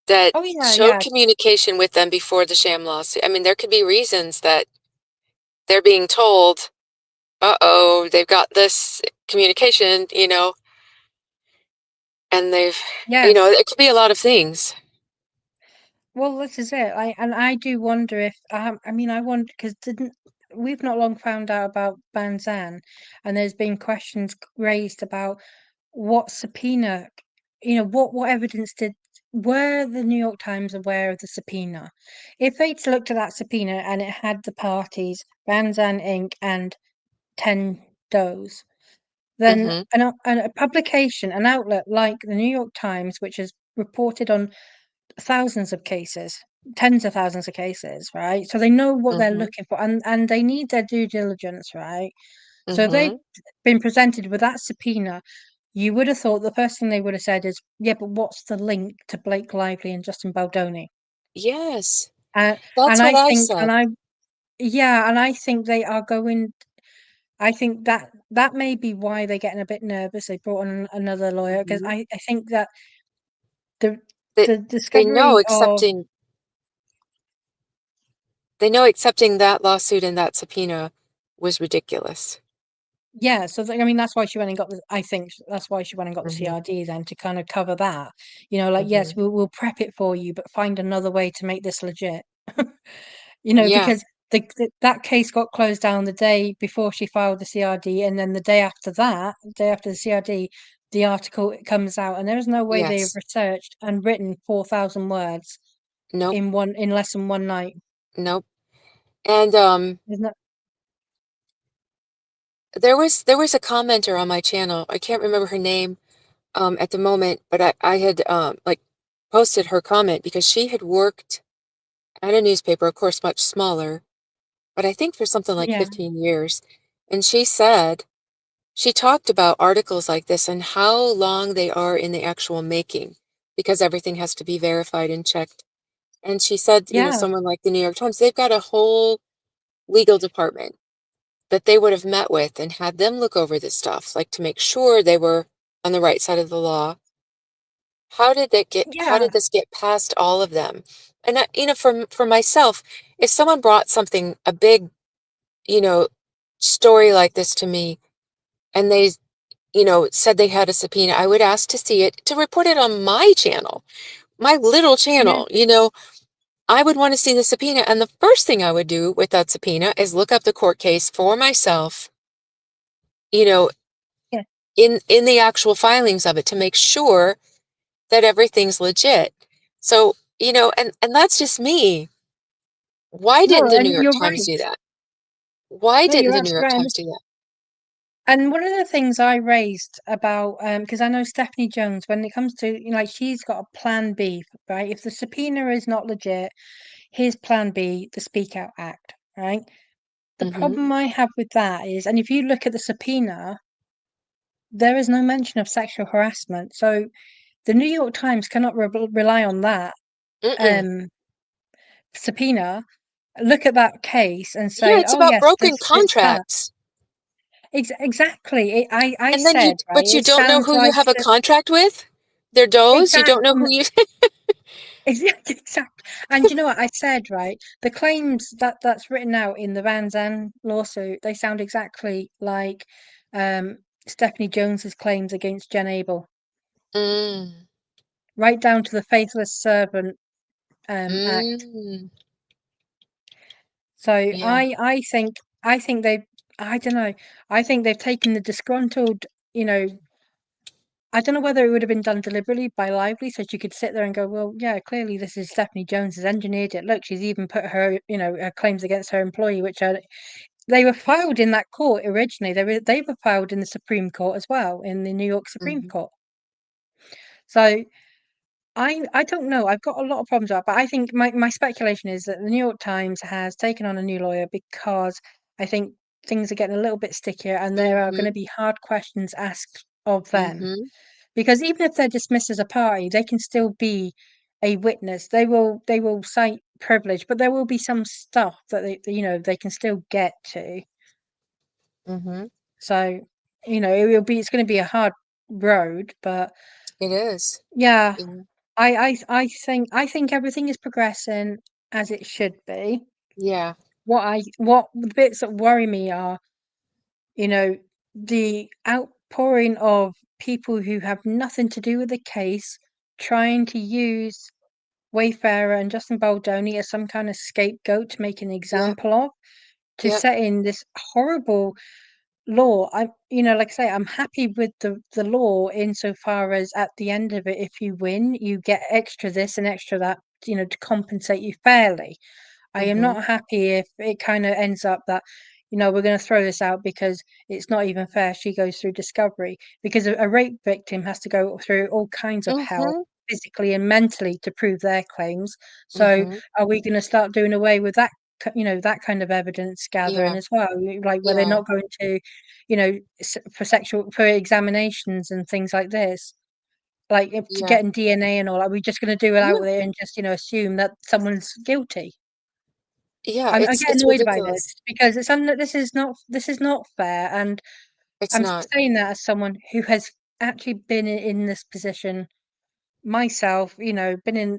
that Oh yeah, showed yeah, communication with them before the sham lawsuit. I mean, there could be reasons that they're being told, uh-oh, they've got this communication, and yes. it could be a lot of things. Well, this is it. I do wonder if I mean I wonder because didn't we've not long found out about Banzan, and there's been questions raised about what subpoena, what evidence were the New York Times aware of the subpoena? If they'd looked at that subpoena and it had the parties Banzan Inc. and 10 does, then Mm-hmm. a publication, an outlet like the New York Times, which has reported on thousands of cases, tens of thousands of cases, right? So they know what they're Mm-hmm. looking for, and they need their due diligence, right? So they've Mm-hmm. been presented with that subpoena. You would have thought the first thing they would have said is, "Yeah, but what's the link to Blake Lively and Justin Baldoni?" Yes, And that's and what I I think, said. yeah, and I think they are going. I think that may be why they're getting a bit nervous. They brought on another lawyer because Mm-hmm. I think that the They, the they know discovery of. accepting they know accepting that lawsuit and that subpoena was ridiculous. Yeah, so I mean that's why she went and got the. I think that's why she went and got the Mm-hmm. CRD then to kind of cover that. Like Mm-hmm. yes, we'll prep it for you, but find another way to make this legit. Yeah. Because that case got closed down the day before she filed the CRD, and then the day after that, the day after the CRD, the article comes out, and there is no way they've Yes. researched and written 4,000 words Nope. in less than one night. Nope. And Isn't that? there was a commenter on my channel. I can't remember her name at the moment, but I had like posted her comment because she had worked at a newspaper, of course much smaller, but I think for something like Yeah, 15 years. And she talked about articles like this and how long they are in the actual making because everything has to be verified and checked. And she said, yeah, someone like the New York Times, they've got a whole legal department that they would have met with and had them look over this stuff, like to make sure they were on the right side of the law. How yeah, did this get past all of them? And for myself, if someone brought a big, you know, story like this to me and they, said they had a subpoena, I would ask to see it, to report it on my channel, my little yeah, channel. I would want to see the subpoena. And the first thing I would do with that subpoena is look up the court case for myself, you know, yeah. in the actual filings of it to make sure that everything's legit. So, and that's just me. Why No, didn't the New and York you're Times right. do that? Why No, didn't you're the New York absolutely right. Times do that? And one of the things I raised about, because I know Stephanie Jones, when it comes to, like, she's got a plan B, right? If the subpoena is not legit, here's plan B, the Speak Out Act, right? The Mm-hmm. problem I have with that is, and if you look at the subpoena, there is no mention of sexual harassment. So the New York Times cannot rely on that Mm-mm. um, subpoena, look at that case and Yeah, say, it's oh, about yes, broken this, that. contracts. Exactly. I And then said, right, but you it don't know sounds who you like have a contract with? They're does? You don't know exactly. who you Exactly. And you know what I said, right? The claims that's written out in the Van Zandt lawsuit, they sound exactly like um, Stephanie Jones's claims against Jen Abel, Mm, right down to the faithless servant act. mm, So yeah. I think they I don't know. I think they've taken the disgruntled, you know, I don't know whether it would have been done deliberately by Lively, so she could sit there and go, well, yeah, clearly this is Stephanie Jones has engineered it. Look, she's even put her, you know, her claims against her employee, which are they were filed in that court originally. They were filed in the Supreme Court as well, in the New York Supreme Mhm, Court. So I don't know. I've got a lot of problems with that, but I think my speculation is that the New York Times has taken on a new lawyer because I think things are getting a little bit stickier and there are going to mhm, be hard questions asked of them. mhm, Because even if they're dismissed as a party, they can still be a witness. They will cite privilege, but there will be some stuff that they can still get to. mhm. So, it's going to be a hard road, but It is. yeah, Yeah. I think everything is progressing as it should be. Yeah. What the bits that worry me are, you know, the outpouring of people who have nothing to do with the case trying to use Wayfarer and Justin Baldoni as some kind of scapegoat to make an Yep. example of, to Yep. set in this horrible law. Like I say, I'm happy with the law insofar as at the end of it, if you win, you get extra this and extra that, to compensate you fairly. I am Mhm. not happy if it kind of ends up that, we're going to throw this out because it's not even fair. She goes through discovery because a rape victim has to go through all kinds of hell, Mhm. physically and mentally, to prove their claims. So, Mhm. are we going to start doing away with that? That kind of evidence gathering Yeah. as well, like where they're Yeah. not going to, for examinations and things like this, like to Yeah. getting DNA and all. Are we just going to do it out Yeah. with it and just assume that someone's guilty? Yeah. I get It's annoyed by ridiculous. this because this is not fair, and It's I'm not. saying that as someone who has actually been in this position myself. Been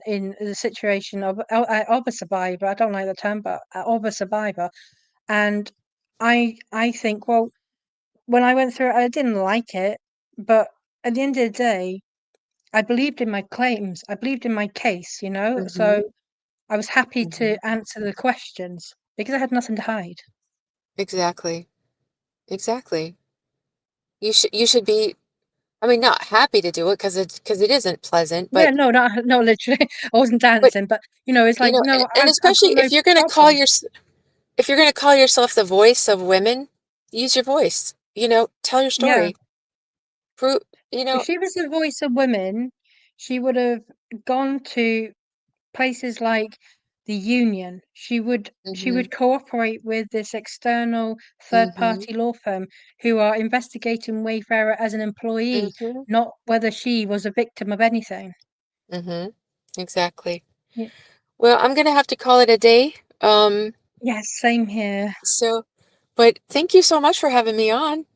in the situation of a survivor. I don't like the term, but of a survivor, and I think, well, when I went through it, I didn't like it, but at the end of the day, I believed in my claims. I believed in my case. Mhm. So I was happy to Mhm. answer the questions because I had nothing to hide. Exactly. Exactly. You should be, I mean, not happy to do it because it isn't pleasant, Yeah, but no, not no, literally, I wasn't but dancing, but it's like, and, no, and I've got especially no if you're going to problem. call yourself the voice of women, use your voice. Tell your Yeah, story. Prove, you if know, she was the voice of women, she would have gone to places like the union. She would mhm, cooperate with this external third mhm, party law firm who are investigating Wayfarer as an employee, mhm, not whether she was a victim of anything. mhm. Exactly. Yeah. Well, I'm gonna have to call it a day. Yes, same here. So, but thank you so much for having me on.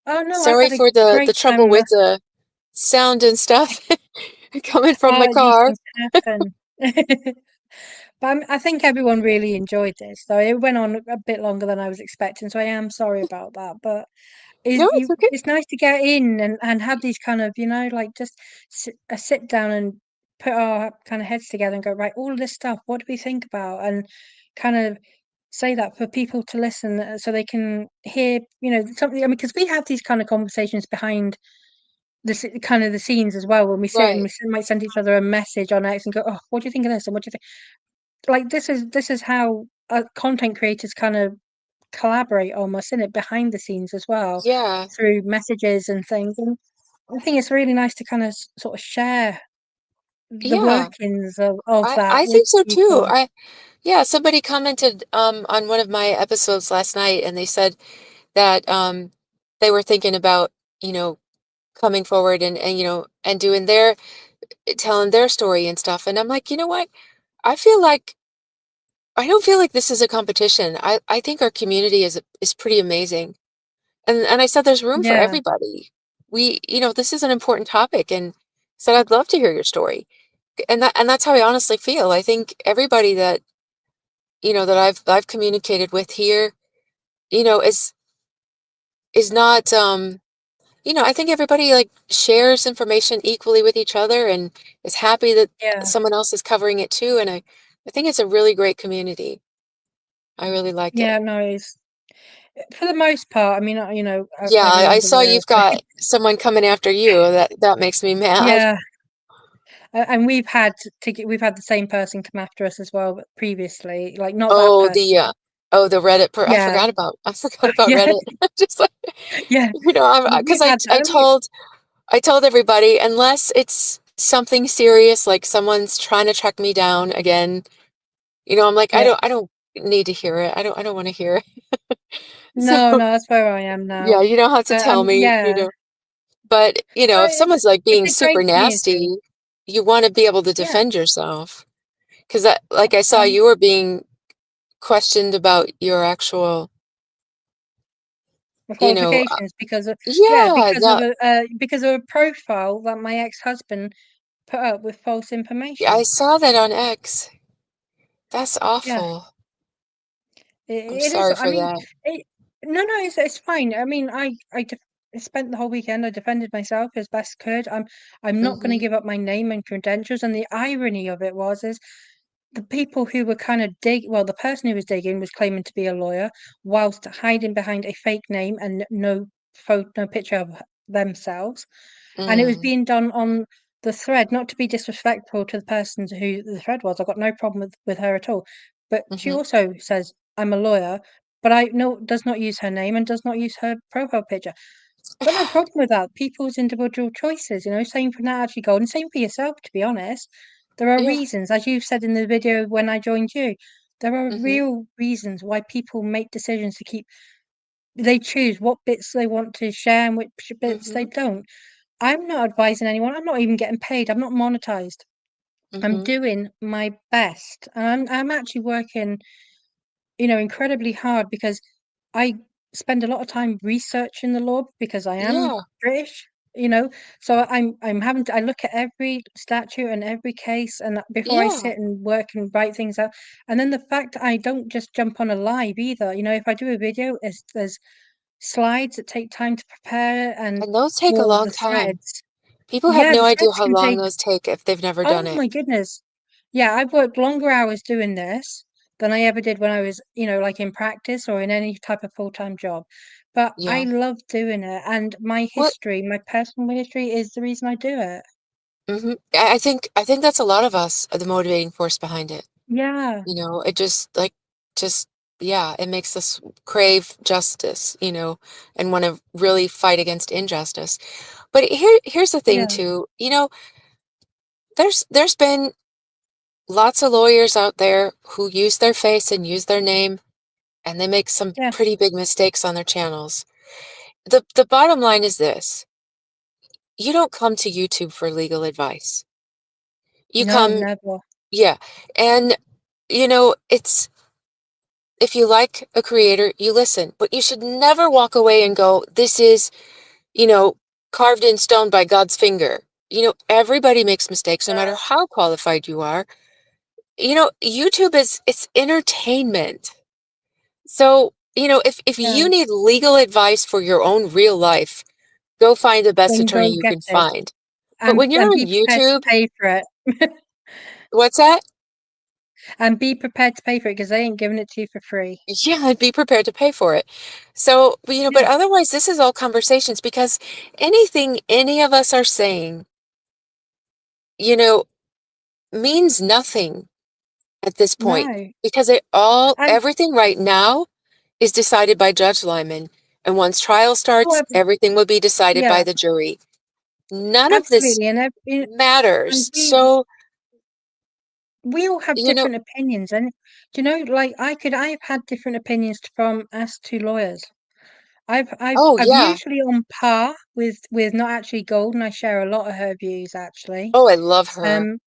Oh no, I've Sorry had a for the great trouble time. with the sound and stuff coming from my These car. things happen. But I think everyone really enjoyed this, though it went on a bit longer than I was expecting, so I am sorry about that. But No, it's okay. it's nice to get in and have these kind of, like just sit down and put our kind of heads together and go, right, all this stuff, what do we think about? And kind of say that for people to listen, so they can hear, something. I mean, because we have these kind of conversations behind kind of the scenes as well, when we sit and Right. we might send each other a message on X and go, oh, what do you think of this? And what do you think? Like, this is how content creators kind of collaborate almost in it behind the scenes as well, Yeah. through messages and things. And I think it's really nice to kind of sort of share the Yeah. workings of that I with think so too. people. Yeah, somebody commented on one of my episodes last night and they said that they were thinking about, you know, coming forward and and doing telling their story and stuff. And I'm like, you know what? I feel like I don't feel like this is a competition. I think our community is pretty amazing. And I said, there's room for Yeah. everybody. This is an important topic, and said, I'd love to hear your story. And that's how I honestly feel. I think everybody that, that I've communicated with here, is not, I think everybody like shares information equally with each other and is happy that Yeah. someone else is covering it too. And I think it's a really great community. I really like it. Yeah, no, it's for the most part, I mean, Yeah, I everyone's saw aware of you've got it. someone coming after you. That makes me mad. Yeah. And we've had the same person come after us as well previously, like not that Oh, person. the Reddit Yeah. I forgot about Yeah. Reddit. Just like, Yeah. because We've had that. I told everybody, unless it's something serious, like someone's trying to track me down again, I'm like, Yeah. I don't need to hear it. I don't want to hear it. So, No, no, that's where I am now. yeah, you don't have to tell me, Yeah. but, No, if someone's like it's being a super great community. nasty, you want to be able to Yeah. defend yourself. Because like I saw Um, you were being questioned about your actual, the you know, qualifications yeah, because of a profile that my ex-husband put up with false I information. saw that on X. That's Yeah. awful. I'm It is. sorry I for mean, that. it, no, no, it's fine. I mean, I spent the whole weekend. I defended myself as best could. I'm not going to Hmm. give up my name and credentials. And the irony of it is the people who were kind of the person who was digging was claiming to be a lawyer, whilst hiding behind a fake name and no picture of themselves. And it was Mm, being done on the thread, not to be disrespectful to the person who the thread was. I've got no problem with her at all. But she hmm. also says, I'm a lawyer, but I know does not use her name and does not use her profile picture. Got no problem with that. People's individual choices, same for Nat Actually Gold and same for yourself, to be honest. There are Yeah. reasons, as you've said in the video when I joined you, there are Hmm. real reasons why people make decisions they choose what bits they want to share and which bits they Hmm. don't. I'm not advising anyone. I'm not even getting paid. I'm not monetized. I'm Hmm. doing my best. And I'm actually working, incredibly hard because I spend a lot of time researching the law because I am Yeah. British, you know. So I'm having to I look at every statute and every case and before I Yeah. sit and work and write things out. And then the fact that I don't just jump on a live either. If I do a video, there's slides that take time to prepare and And those take a or long the time. threads. People have Yeah, no the idea threads how can long take those take if they've never done oh it. my goodness. Yeah, I've worked longer hours doing this than I ever did when I was, like in practice or in any type of full-time job. But I Yeah. love doing it, and What? my personal history is the reason I do it. Hmm. I think that's a lot of us, the motivating force behind it. Yeah, It just, yeah, it makes us crave justice, and want to really fight against injustice. But here's the thing yeah, too, there's been lots of lawyers out there who use their face and use their name, and they make some yeah. pretty big mistakes on their channels. The bottom line is this: you don't come to YouTube for legal advice. You No, come, never. yeah, and it's if you like a creator, you listen, but you should never walk away and go, this is, you know, carved in stone by God's finger. Everybody makes mistakes no matter No, how qualified you are. YouTube it's entertainment. So, if you yeah. need legal advice for your own real life, go find the best Then attorney go you get can it find. But when you're and on be prepared to YouTube, pay for it. what's that? And be prepared to pay for it because they ain't giving it to you for free. Yeah, I'd be prepared to pay for it. So, but Yeah, otherwise, this is all conversations because anything any of us are saying, you know, means nothing at this point no. because And everything right now is decided by Judge Lyman. And once trial oh, starts, everything will be decided by yeah, the jury. None of this absolutely. And matters. So, we all have you know, different opinions, and do you know, like I've had different opinions from us two lawyers. oh, I've yeah. usually on par with Not Actually Gold, and I share a lot of her views actually. Oh, I love her. Um,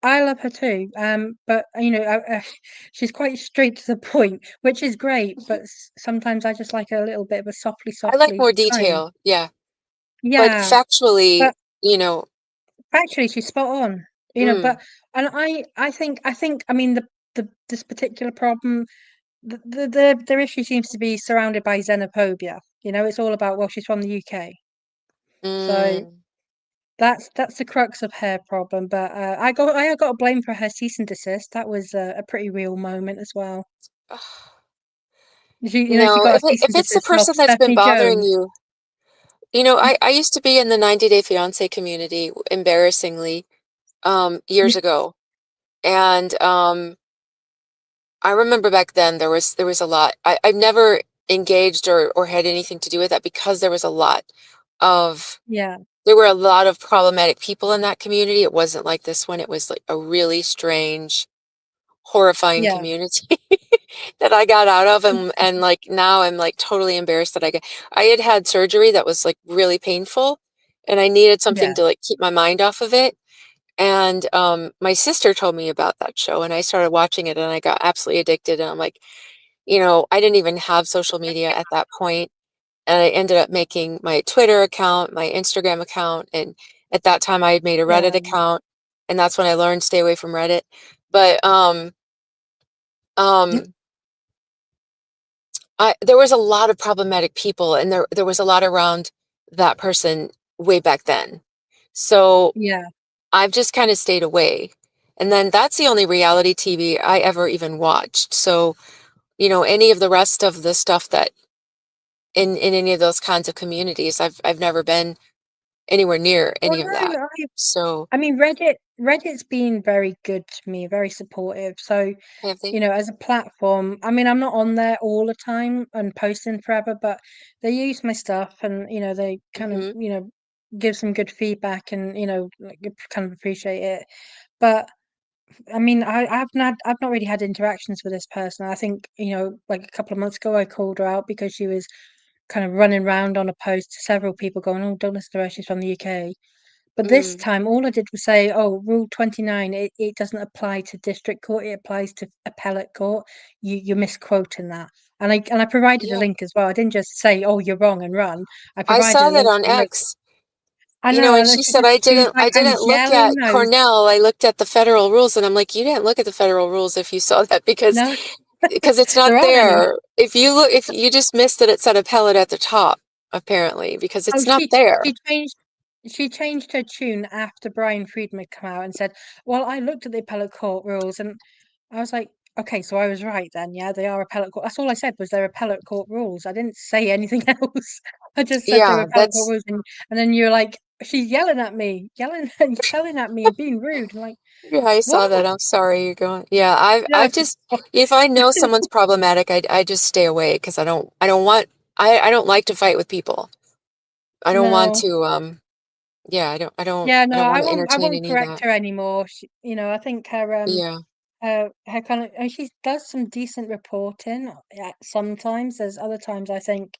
I love her too. But she's quite straight to the point, which is great. But sometimes I just like a little bit of a softly, I like softly more tone. detail, yeah. But Yeah, factually, but you know, actually, she's spot on. mm, But and I think I mean the this particular problem, their issue seems to be surrounded by xenophobia. It's all about, well, she's from the UK, so mm, that's the crux of her problem. But I got to blame for her cease and desist. That was a pretty real moment as well. She no, got a cease if and it's the desist off person that's been Stephanie bothering Jones. you, I used to be in the 90-day fiance community, embarrassingly, years ago. And I remember back then there was a lot. I've never engaged or had anything to do with that because of Yeah, there were a lot of problematic people in that community. It wasn't like this one. It was like a really strange, horrifying yeah, community that I got out of, and like now I'm like totally embarrassed that I had had surgery that was like really painful, and I needed something yeah. to like keep my mind off of it. And my sister told me about that show, and I started watching it, and I got absolutely addicted. And I'm like, I didn't even have social media at that point, and I ended up making my Twitter account, my Instagram account, and at that time I had made a Reddit Yeah. account, and that's when I learned stay away from Reddit. But um, there was a lot of problematic people, and there was a lot around that person way back then. So Yeah. I've just kind of stayed away. And then that's the only reality TV I ever even watched. So, any of the rest of the stuff that in any of those kinds of communities, I've never been anywhere near Well, any of that. no, So, I mean, Reddit's been very good to me, very supportive. So, have they? as a platform, I mean, I'm not on there all the time and posting forever, but they use my stuff, and they kind of, Mm-hmm. give some good feedback, and like, kind of appreciate it. But I mean, I've not really had interactions with this person. I think, like a couple of months ago, I called her out because she was kind of running around on a post to several people going, "Oh, don't listen to her, she's from the UK." But this Mm. time, all I did was say, "Oh, Rule 29, it doesn't apply to district court; it applies to appellate court. You're misquoting that." And I provided a Yeah. link as well. I didn't just say, "Oh, you're wrong and run." I I provided saw a that link on saying, "Look, X. I know," And and she said I she was didn't like, I "I'm didn't look yelling at no, Cornell. I looked at the federal rules, and I'm like, you didn't look at the federal rules if you saw that no, because it's not there aren't any." there. If you just missed that it said appellate at the top, apparently, because Oh, it's not she there. she changed she changed her tune after Brian Friedman come out and said, "Well, I looked at the appellate court rules," and I was like, "Okay, so I was right then. Yeah, they are appellate court." That's all I said was they're appellate court rules. I didn't say anything else. I just said they were Yeah, appellate court that's rules, and then you're like, "She's yelling at me, yelling yelling at me and being rude." I'm like, yeah, I "What?" saw that. I'm sorry you're going. Yeah, I've Yes. just if I know someone's problematic, I just stay away because I don't like to fight with people. I don't want No. to yeah, Yeah, I no, don't I want to won't I entertain won't any of correct that. her anymore. I think Yeah. her kind of, and she does some decent reporting sometimes. There's other times I think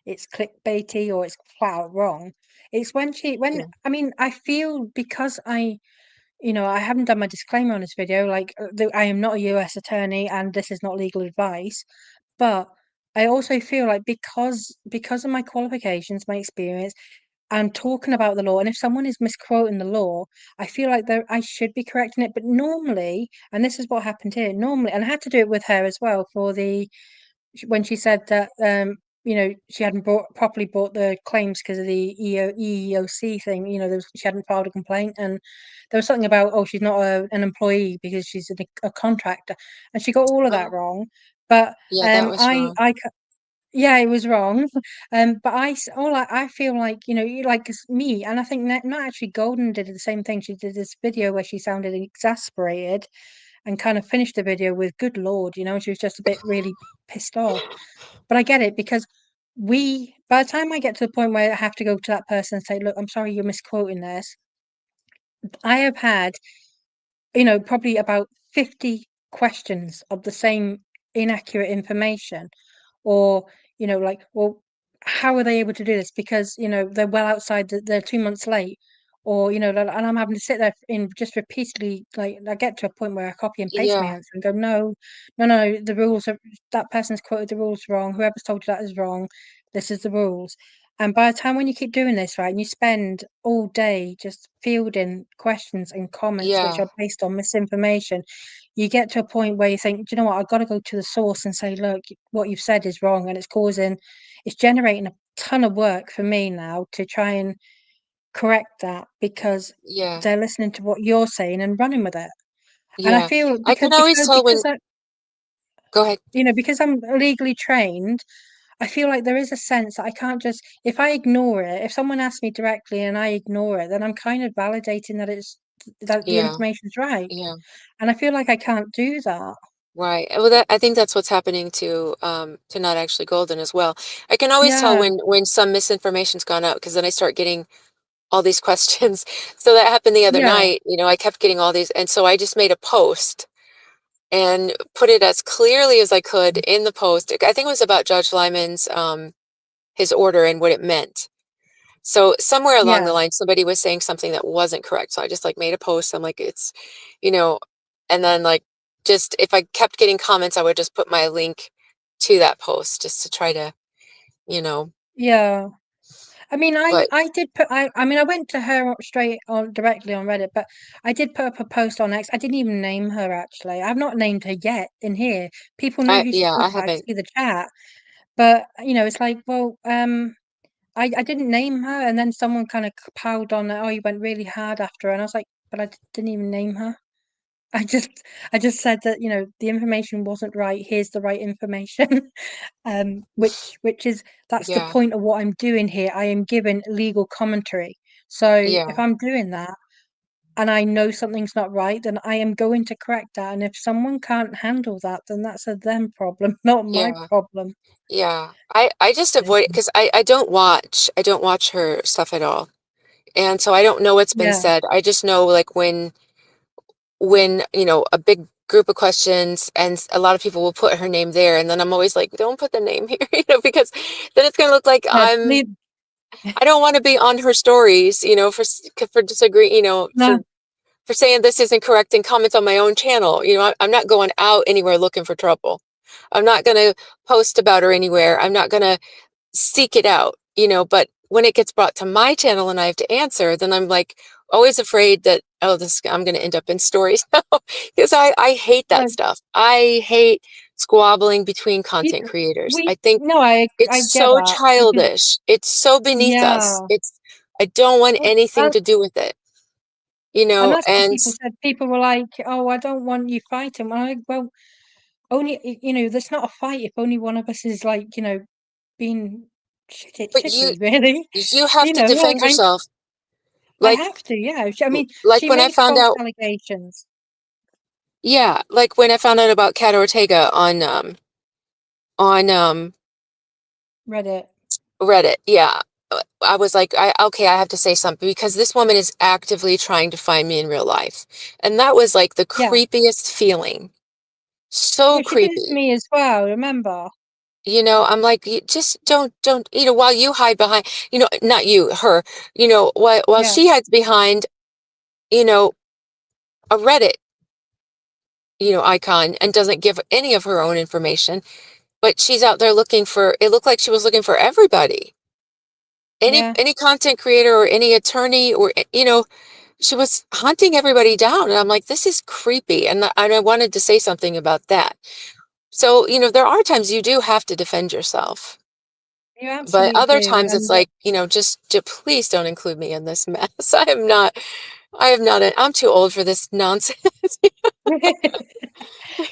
it's clickbaity or it's flat out wrong. It's when Yeah. I mean, I feel because I haven't done my disclaimer on this video, like I am not a US attorney and this is not legal advice, but I also feel like because of my qualifications, my experience, and talking about the law, and if someone is misquoting the law, I feel like I should be correcting it. But normally, and this is what happened here, normally, and I had to do it with her as well for when she said that she hadn't properly brought the claims because of the EEOC thing. She hadn't filed a complaint, and there was something about, oh, she's not an employee because she's a contractor, and she got all of that Oh, wrong. But yeah, that was wrong. yeah, it was wrong. But I feel like, like 'cause me, and I think not actually Golden did the same thing. She did this video where she sounded exasperated and kind of finished the video with "Good Lord," she was just a bit really pissed off. But I get it because by the time I get to the point where I have to go to that person and say, "Look, I'm sorry, you're misquoting this," I have had, probably about 50 questions of the same inaccurate information, or like, well, how are they able to do this because they're well outside they're 2 months late, or and I'm having to sit there in just repeatedly, like I get to a point where I copy and paste my Yeah. answer and go, no, the rules are, that person's quoted the rules wrong, whoever's told you that is wrong, this is the rules. And by the time when you keep doing this, right, and you spend all day just fielding questions and comments which Yeah. are based on misinformation, you get to a point where you think, do you know what, I've got to go to the source and say, look, what you've said is wrong, and it's generating a ton of work for me now to try and correct that, because Yeah. they're listening to what you're saying and running with it. And I Yeah. feel I can always tell when, go ahead. because I'm legally trained, I feel like there is a sense that I can't just, if I ignore it, if someone asks me directly and I ignore it, then I'm kind of validating that the Yeah. information's right. Yeah. And I feel like I can't do that. Right. Well, I think that's what's happening to Not Actually Golden as well. I can always tell Yeah, when some misinformation's gone out, because then I start getting all these questions. So that happened the other yeah, night. I kept getting all these, and so I just made a post and put it as clearly as I could in the post. I think it was about Judge Lyman's his order and what it meant. So somewhere along yeah, the line, somebody was saying something that wasn't correct. So I just like made a post. I'm like, you know, and then like just if I kept getting comments, I would just put my link to that post just to try to, you know, yeah. I mean, but I did put I mean I went to her straight on directly on Reddit, but I did put up a post on X. I didn't even name her actually. I've not named her yet in here. People know who she's yeah, I talking about. I haven't. see the chat, but it's like, well, I didn't name her, and then someone kind of piled on that. Oh, you went really hard after her, and I was like, but didn't even name her. I just I just said that the information wasn't right. Here's the right information. Which is that's the Yeah, point of what I'm doing here. I am giving legal commentary. So if yeah, I'm doing that and I know something's not right, then I am going to correct that. And if someone can't handle that, then that's a them problem, not my yeah, problem. yeah. I just avoid it because I don't watch her stuff at all. And so I don't know what's been Yeah, said. I just know like when a big group of questions and a lot of people will put her name there, and then I'm always like, don't put the name here, because then it's going to look like yeah. I don't want to be on her stories, for disagree, No, for saying this isn't correct and comments on my own channel. I'm not going out anywhere looking for trouble. I'm not going to post about her anywhere. I'm not going to seek it out, but when it gets brought to my channel and I have to answer, then I'm like always afraid that, oh, I'm going to end up in stories now, because I hate that no. stuff. I hate squabbling between You, content creators. we I think no, I it's get so that because childish. It's so beneath us. yeah, I don't want well, anything to do with it, and that's what and people said. People were like, "Oh, I don't want you fighting." Well, only there's not a fight if only one of us is like being but you shitty, really. you have to Like defend yourself. I Like have to, yeah. I mean, like she when I made found false out, allegations. yeah, like when I found out about Cat Ortega on Reddit, Reddit. Yeah. I was like, okay, I have to say something, because this woman is actively trying to find me in real life. And that was like the yeah, creepiest feeling. So yeah. She did it to creepy. me as well. Remember? I'm like, you just don't, while you hide behind, not you, her, while Yeah, she hides behind, you know, a Reddit, icon, and doesn't give any of her own information, but she's out there it looked like she was looking for everybody. yeah. Any content creator or any attorney, or she was hunting everybody down, and I'm like, this is creepy, and I wanted to say something about that. So there are times you do have to defend yourself, You but absolutely other do. times it's like, just please don't include me in this mess. I'm too old for this nonsense.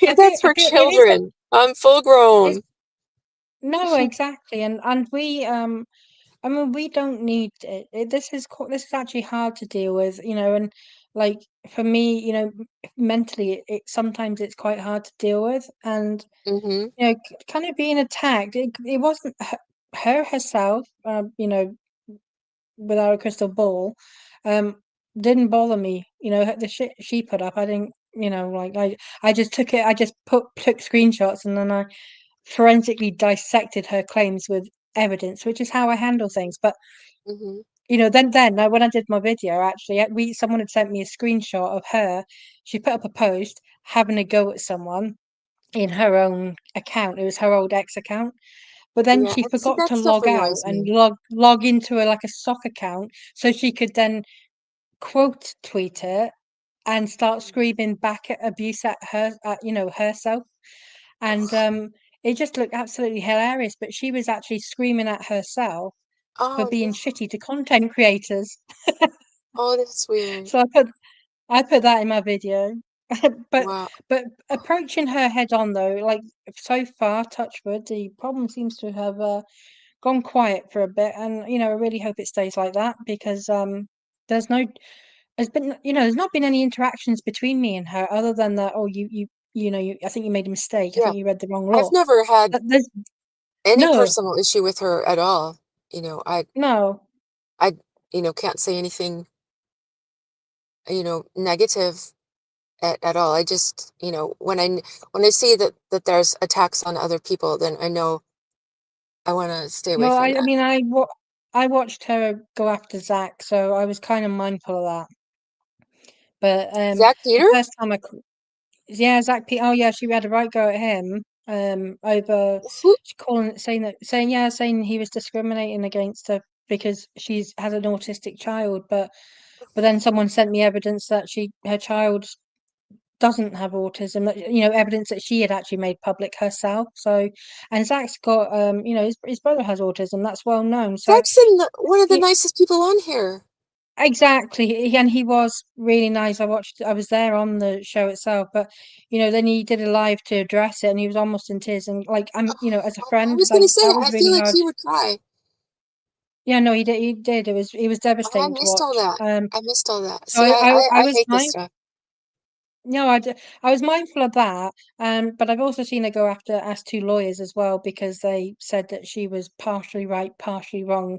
That's I for feel it is. children. I'm full It's grown. no, exactly, and we I mean, we don't need it. This is actually hard to deal with, and like for me, mentally, sometimes it's quite hard to deal with, and Hmm. kind of being attacked. It wasn't her herself, without a crystal ball, um, didn't bother me. The shit she put up, I didn't. Like I just took it. I just took screenshots, and then I forensically dissected her claims with evidence, which is how I handle things. But Hmm. then when I did my video, actually, someone had sent me a screenshot of her. She put up a post having a go at someone in her own account. It was her old ex account. But then Yeah, she see, forgot that to stuff log out annoys and me. log into like a stock account so she could then quote tweet it and start screaming back at abuse at herself. And it just looked absolutely hilarious. But she was actually screaming at herself for Oh being no. shitty to content creators. Oh, that's weird. So I put that in my video. But Wow. but approaching her head on though, like so far, touch wood, the problem seems to have gone quiet for a bit, and I really hope it stays like that because there's no there's not been any interactions between me and her other than that. Oh, I think you made a mistake. I Yeah, think you read the wrong I've law. never had There's any no, personal issue with her at all. no. I, can't say anything, negative at all. I just, when I see that there's attacks on other people, then I know I want to stay away Well, from I that. mean, I watched her go after Zach, so I was kind of mindful of that. But Zach the Peter? first time yeah, Zach P. Oh yeah, she had a right go at him. Over Who? she calling saying he was discriminating against her because she's has an autistic child, but then someone sent me evidence that her child doesn't have autism, evidence that she had actually made public herself. So, and Zach's got his brother has autism. That's well known. So Zach's one of the he, nicest people on here. exactly, and he was really nice. I was there on the show itself, but then he did a live to address it, and he was almost in tears. And like as a I friend, was like gonna say, that was I feel really like hard. he would cry. Yeah, no, he did. He did. It was Oh, I devastating to missed all watch. that. I missed all that. So See, I I was hate this mindful. stuff. No, I was mindful of that. But I've also seen her go after as two lawyers as well because they said that she was partially right, partially wrong.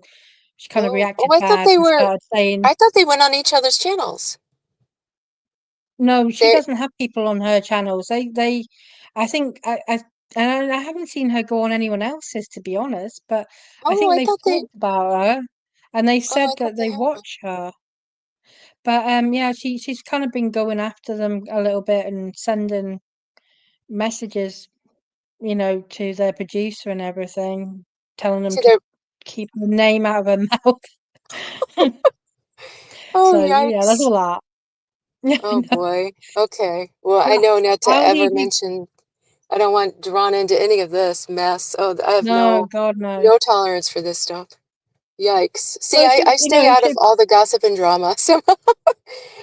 She kind of Oh, reacted bad and started saying, I thought they went on each other's channels. "No, she They, doesn't have people on her channels." I think and I haven't seen her go on anyone else's to be honest. But I oh, think I they've thought they, talked about her and they oh, said I thought that they they haven't. watch her. But yeah, she's kind of been going after them a little bit and sending messages to their producer and everything, telling them See, to they're, keep the name out of her mouth. oh, So yeah, that's yikes. all that. Oh boy. Okay. Well, I Well, know not to I'll ever leave you. mention, I don't want drawn into any of this mess. Oh, I have No, God, no. no tolerance for this stuff. Yikes. See, Well, if I stay out of all the gossip and drama, so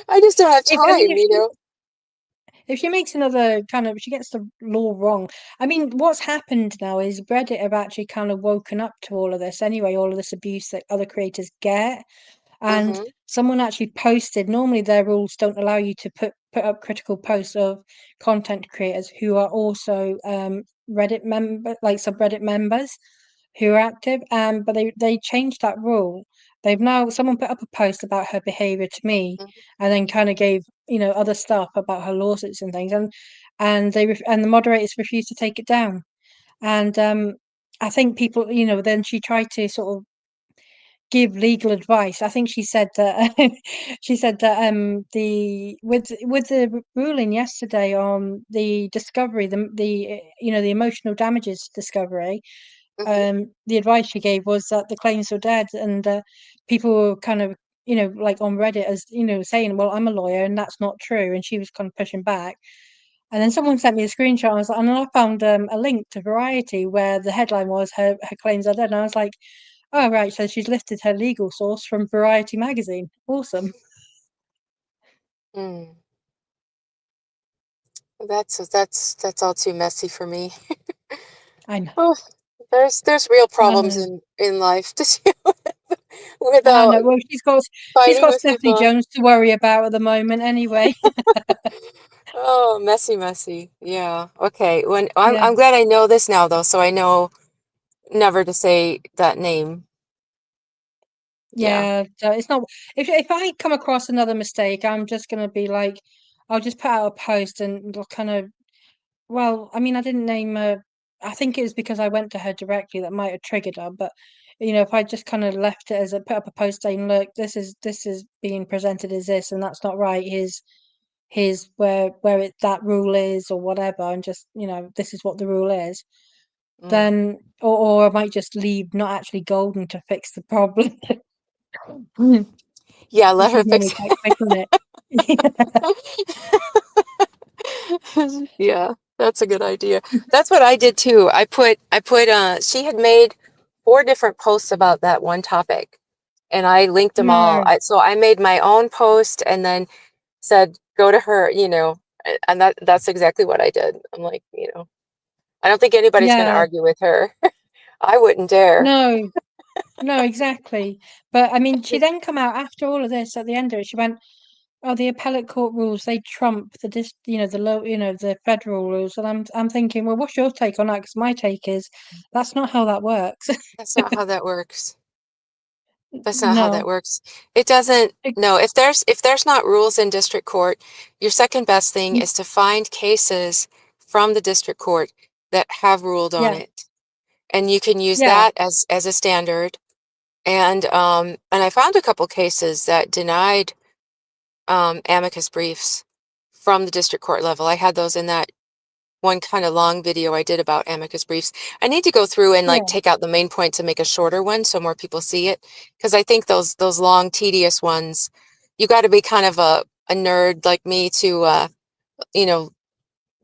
I just don't have I mean, time, you know? if she makes another she gets the law wrong. I mean, what's happened now is Reddit have actually kind of woken up to all of this anyway, all of this abuse that other creators get. And Mm-hmm. someone actually posted, normally their rules don't allow you to put up critical posts of content creators who are also Reddit like subreddit members who are active. But they changed that rule. They've now someone put up a post about her behavior to me, and then kind of gave other stuff about her lawsuits and things, and the moderators refused to take it down. And I think people, then she tried to sort of give legal advice. I think she said that she said that the with the ruling yesterday on the discovery, the emotional damages discovery, Mm-hmm. the advice she gave was that the claims were dead, and people were kind of like on Reddit as saying, well, I'm a lawyer and that's not true, and she was kind of pushing back. And then someone sent me a screenshot. And I found a link to Variety where the headline was her claims are dead. And I was like, oh, right. So she's lifted her legal source from Variety magazine. Awesome. Mm. That's all too messy for me. I know. Oh, there's real I problems know. in life to deal with I without know. Well, she's fighting got with Stephanie people. Jones to worry about at the moment anyway. Oh, messy, messy. Yeah. Okay. When Yeah. I'm glad I know this now though, so I know never to say that name. Yeah. Yeah. So it's not if I come across another mistake, I'm just gonna be like, I'll just put out a post and it'll kind of well, I mean, I didn't name her. I think it was because I went to her directly that might have triggered her. But if I just kind of left it as a put up a post saying, look, this is being presented as this, and that's not right. Here's where that rule is, or whatever, and just this is what the rule is. Mm. Then, or I might just leave, not actually golden to fix the problem. Mm. Yeah, let her She's fix normally quite quick on it. it. Yeah, that's a good idea. That's what I did too. She had made 4 different posts about that one topic, and I linked them all. No. So I made my own post and then said, go to her, and that's exactly what I did. I'm like, I don't think anybody's going to Yeah. argue with her. I wouldn't dare. No. No, exactly. But I mean, she then come out after all of this at the end of it. She went, "Oh, the appellate court rules, they trump the low, the federal rules." And I'm thinking, well, what's your take on that? Because my take is that's not how that works. That's not how that works. That's not how that No. works. It doesn't. It- No, if there's not rules in district court, your second best thing is to find cases from the district court that have ruled on yeah, it, and you can use yeah, that as a standard. And I found a couple cases that denied amicus briefs from the district court level. I had those in that one kind of long video I did about amicus briefs. I need to go through and like yeah, take out the main points and make a shorter one so more people see it. Because I think those long, tedious ones, you got to be kind of a nerd like me to you know,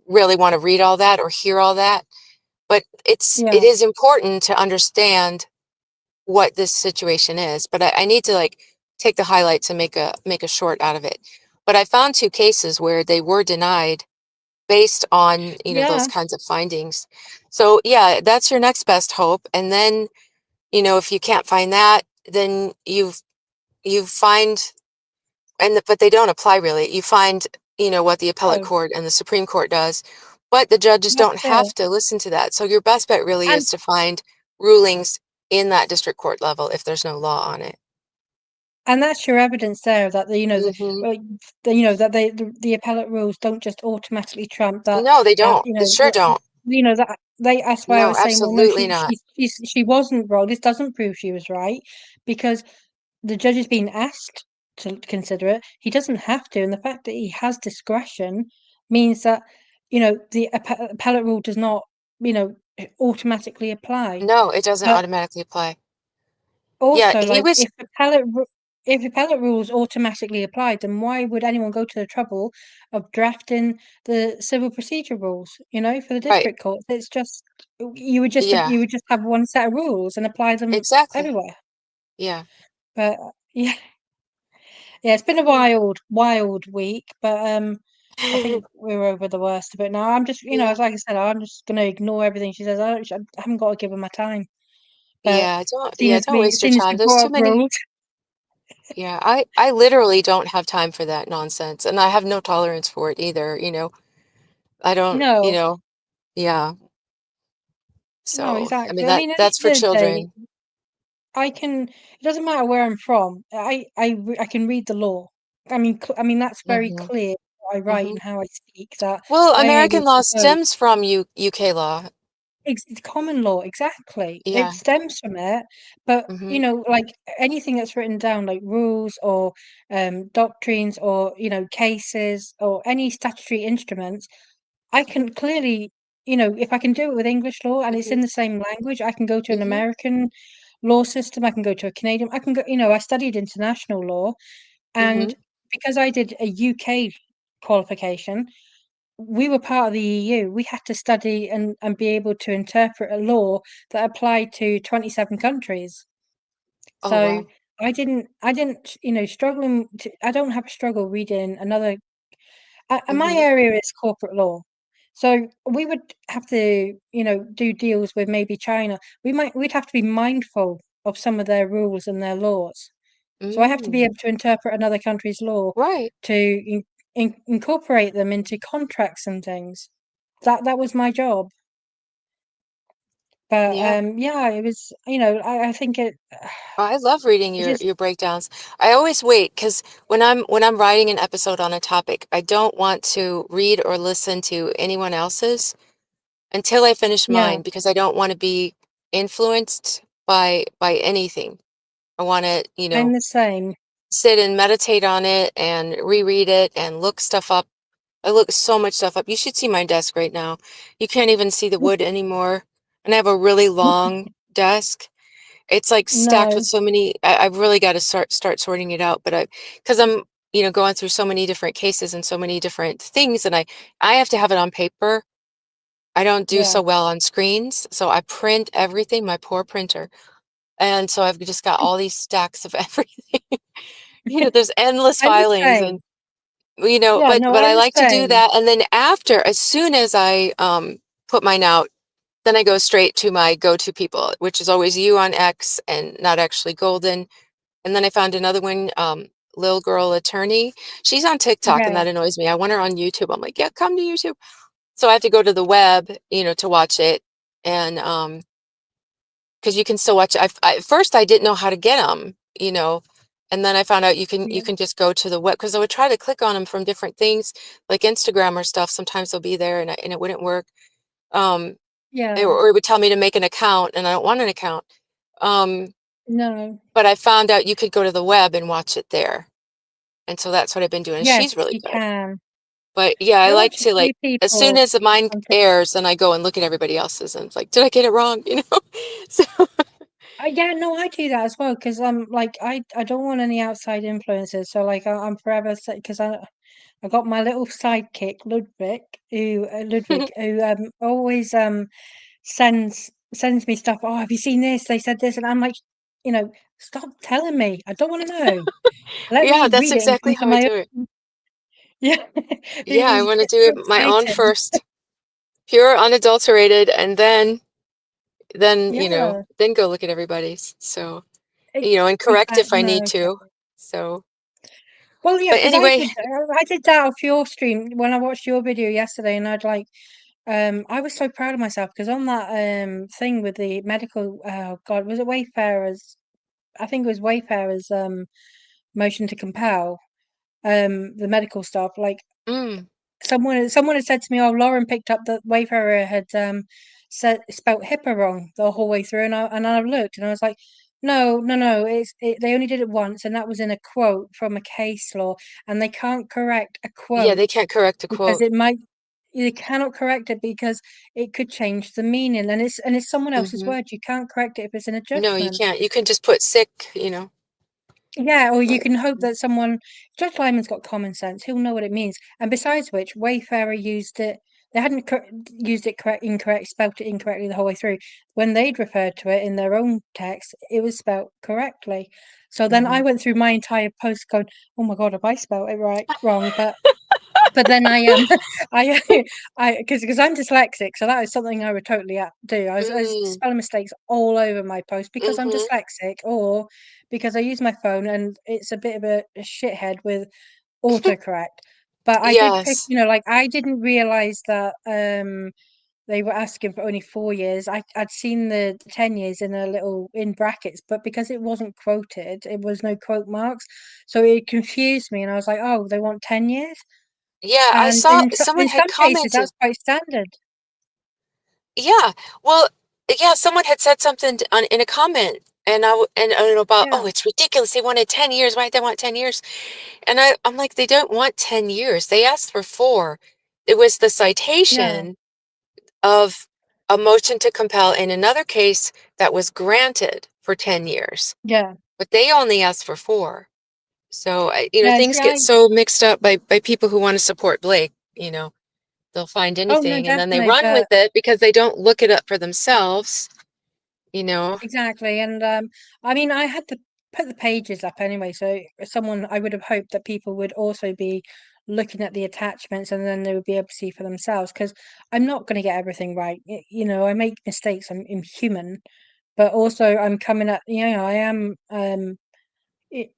really want to read all that or hear all that. But it yeah, is important to understand what this situation is. But I need to like take the highlights and make a short out of it. But I found 2 cases where they were denied based on those yeah. kinds of findings. So yeah, that's your next best hope. And then if you can't find that, then you find but they don't apply really. You find what the appellate Oh, court and the Supreme Court does, but the judges that's don't have it. to listen to that. So your best bet really And is to find rulings in that district court level if there's no law on it. that's your evidence there that Hmm. that the appellate rules don't just automatically trump that. No, they don't. They sure don't. That that's why I No, was saying, well, no, absolutely not. she wasn't wrong. This doesn't prove she was right, because the judge is being asked to consider it. He doesn't have to, and the fact that he has discretion means that the appellate rule does not automatically apply. No, it doesn't But automatically apply. Yeah, also, he like, was if appellate rules automatically applied, then why would anyone go to the trouble of drafting the civil procedure rules, for the right. district courts? It's just Yeah, you would just have one set of rules and apply them exactly. everywhere. Yeah. But yeah, yeah, it's been a wild week, but I think we're over the worst of it now. I'm just, Yeah. as like I said, I'm just gonna ignore everything she says. I haven't got to give her my time. But Don't waste your seeing as time. we There's brought too up many. rules, Yeah, I literally don't have time for that nonsense, and I have no tolerance for it either, I don't, no. yeah. No, So, I mean exactly. I that mean, at the that's for end of the day, children. I can. It doesn't matter where I'm from. I can read the law. I mean that's very Hmm. clear what I write Hmm. and how I speak. That Well, I'm able American to law go. stems from UK law. It's common law, exactly. It Yeah. stems from it, but Hmm. like anything that's written down, like rules or doctrines or cases or any statutory instruments, I can clearly, if I can do it with English law and it's Hmm. in the same language, I can go to an Hmm. American law system, I can go to a Canadian, I can go, I studied international law, Hmm. and because I did a UK qualification, we were part of the EU. We had to study and be able to interpret a law that applied to 27 countries. Oh, So wow. I didn't, I don't have a struggle reading another. And my Hmm. area is corporate law. So we would have to, do deals with maybe China. We'd have to be mindful of some of their rules and their laws. So I have to be Mm. able to interpret another country's law Right. to incorporate them into contracts and things. That was my job. But Yeah. yeah, it was, I think I love reading it your just your breakdowns. I always wait because when I'm writing an episode on a topic, I don't want to read or listen to anyone else's until I finish yeah, mine because I don't want to be influenced by anything. I want to, I'm the same. sit and meditate on it and reread it and look stuff up. I look so much stuff up. You should see my desk right now. You can't even see the wood anymore. And I have a really long desk. It's like stacked with No, so many. I've really got to start sorting it out. But because I'm, going through so many different cases and so many different things, and I have to have it on paper. I don't do yeah. so well on screens, so I print everything. My poor printer, and so I've just got all these stacks of everything. There's endless I'm the filings, same. and Yeah, but no, I I'm the like to do same. that, and then after, as soon as I put mine out, then I go straight to my go-to people, which is always you on X and not actually Golden. And then I found another one, Lil Girl Attorney. She's on TikTok, and Yeah, that annoys me. I want her on YouTube. I'm like, yeah, come to YouTube. So I have to go to the web, to watch it, and because you can still watch it. At first I didn't know how to get them, and then I found out you yeah, can just go to the web, because I would try to click on them from different things like Instagram or stuff. Sometimes they'll be there, and it wouldn't work. Um, yeah. or it would tell me to make an account, and I don't want an account. Um, No. but I found out you could go to the web and watch it there, and so that's what I've been doing. And Yes, she's really you good. can. But yeah, I I like watch a to, few like, as soon people as mine on TikTok. airs, then I go and look at everybody else's, and it's like, did I get it wrong? So Yeah, no, I do that as well because like I don't want any outside influences. So like I'm forever because I got my little sidekick Ludwig who always sends me stuff. Oh, have you seen this? They said this, and I'm like, stop telling me. I don't want to know. Let yeah, me that's read it and exactly come to how I my do it. own. Yeah, Yeah, I you want to get do so it my own excited. first, pure, unadulterated, and then Yeah, then go look at everybody's. So and correct if exactly. I No, need to. exactly. So, Well, yeah, but because anyway, I did that off your stream when I watched your video yesterday, and I was so proud of myself because on that thing with the medical, oh God, was it Wayfarers? I think it was Wayfarers motion to compel the medical stuff. Like mm, someone had said to me, "Oh, Lauren picked up that Wayfarer had said spelt HIPAA wrong the whole way through," and I looked and I was like, "No, no, no! They only did it once, and that was in a quote from a case law, and they can't correct a yeah, quote they can't correct a because quote. it might." You cannot correct it because it could change the meaning, and it's someone else's Hmm. word. You can't correct it if it's in a No, you judgment. can't. You can just put sick. Yeah, or you But can hope that Judge Lyman's got common sense. He'll know what it means. And besides which, Wayfarer used it. They hadn't used it spelt it incorrectly the whole way through. When they'd referred to it in their own text, it was spelt correctly. So then I mhm. went through my entire post going, "Oh my God, have I spelt it wrong?" But then I I because I'm dyslexic, so that is something I would totally do. I was Mm, spelling mistakes all over my post because I'm hmm. dyslexic, or because I use my phone and it's a bit of a shithead with autocorrect. But I did pick, Yes. like I didn't realize that they were asking for only 4 years. I'd seen the 10 years in a little in brackets, but because it wasn't quoted, it was no quote marks, so it confused me, and I was like, oh, they want 10 years. Yeah, I And saw someone in had some cases, commented. that's quite standard. Yeah. Well, yeah, someone had said something in a comment, and about, oh, Yeah, it's ridiculous. They wanted 10 years. Why did they want 10 years? And I'm like, they don't want 10 years. They asked for 4. It was the yeah, citation of a motion to compel in another case that was granted for 10 years, yeah, but they only asked for 4. So, yeah. things See, get so mixed up by people who want to support Blake. They'll find oh no, anything and then they definitely, run with but it because they don't look it up for themselves, you know. exactly. And I mean, I had to put the pages up anyway, so I would have hoped that people would also be looking at the attachments and then they would be able to see for themselves because I'm not going to get everything right. I make mistakes. I'm human, but also I'm coming at, I am it,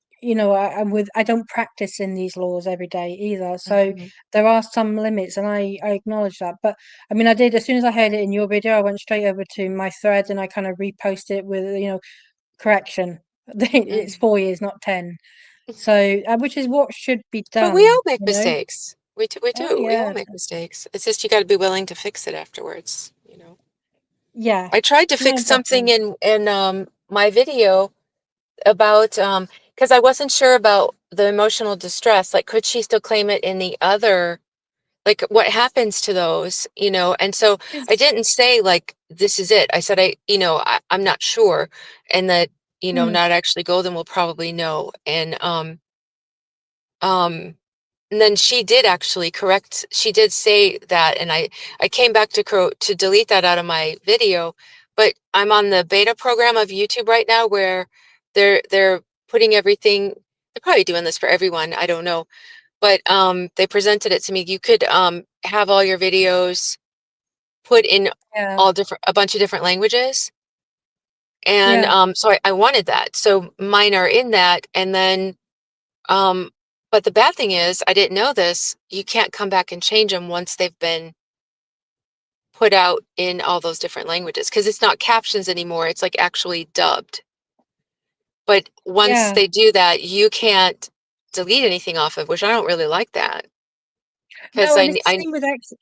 I don't practice in these laws every day either, so Mhm. there are some limits, and I acknowledge that. But I mean, I did as soon as I heard it in your video, I went straight over to my thread and I kind of reposted it with correction. It's Mhm. 4 years, not 10. So which is what should be But we done, all make mistakes. We Oh do. We all yeah, make mistakes. It's just you got to be willing to fix it afterwards. yeah, I tried to no, fix something definitely. in my video about, because I wasn't sure about the emotional distress. Like, could she still claim it in the other, like, what happens to those, And so I It's, didn't say, like, this is it. I said, I'm not sure. And that, mm, not actually Golden will probably know. Um, and then she did actually correct. She did say that, and I came back to delete that out of my video. But I'm on the beta program of YouTube right now, where they're putting everything. They're probably doing this for everyone. I don't know, but they presented it to me. You could have all your videos put in yeah, a bunch of different languages, and yeah. so I wanted that. So mine are in that, and then um, but the bad thing is, I didn't know this. You can't come back and change them once they've been put out in all those different languages, because it's not captions anymore. It's like actually dubbed. But once Yeah. they do that, you can't delete anything off of, which I don't really like that, because No, and it's the same with X.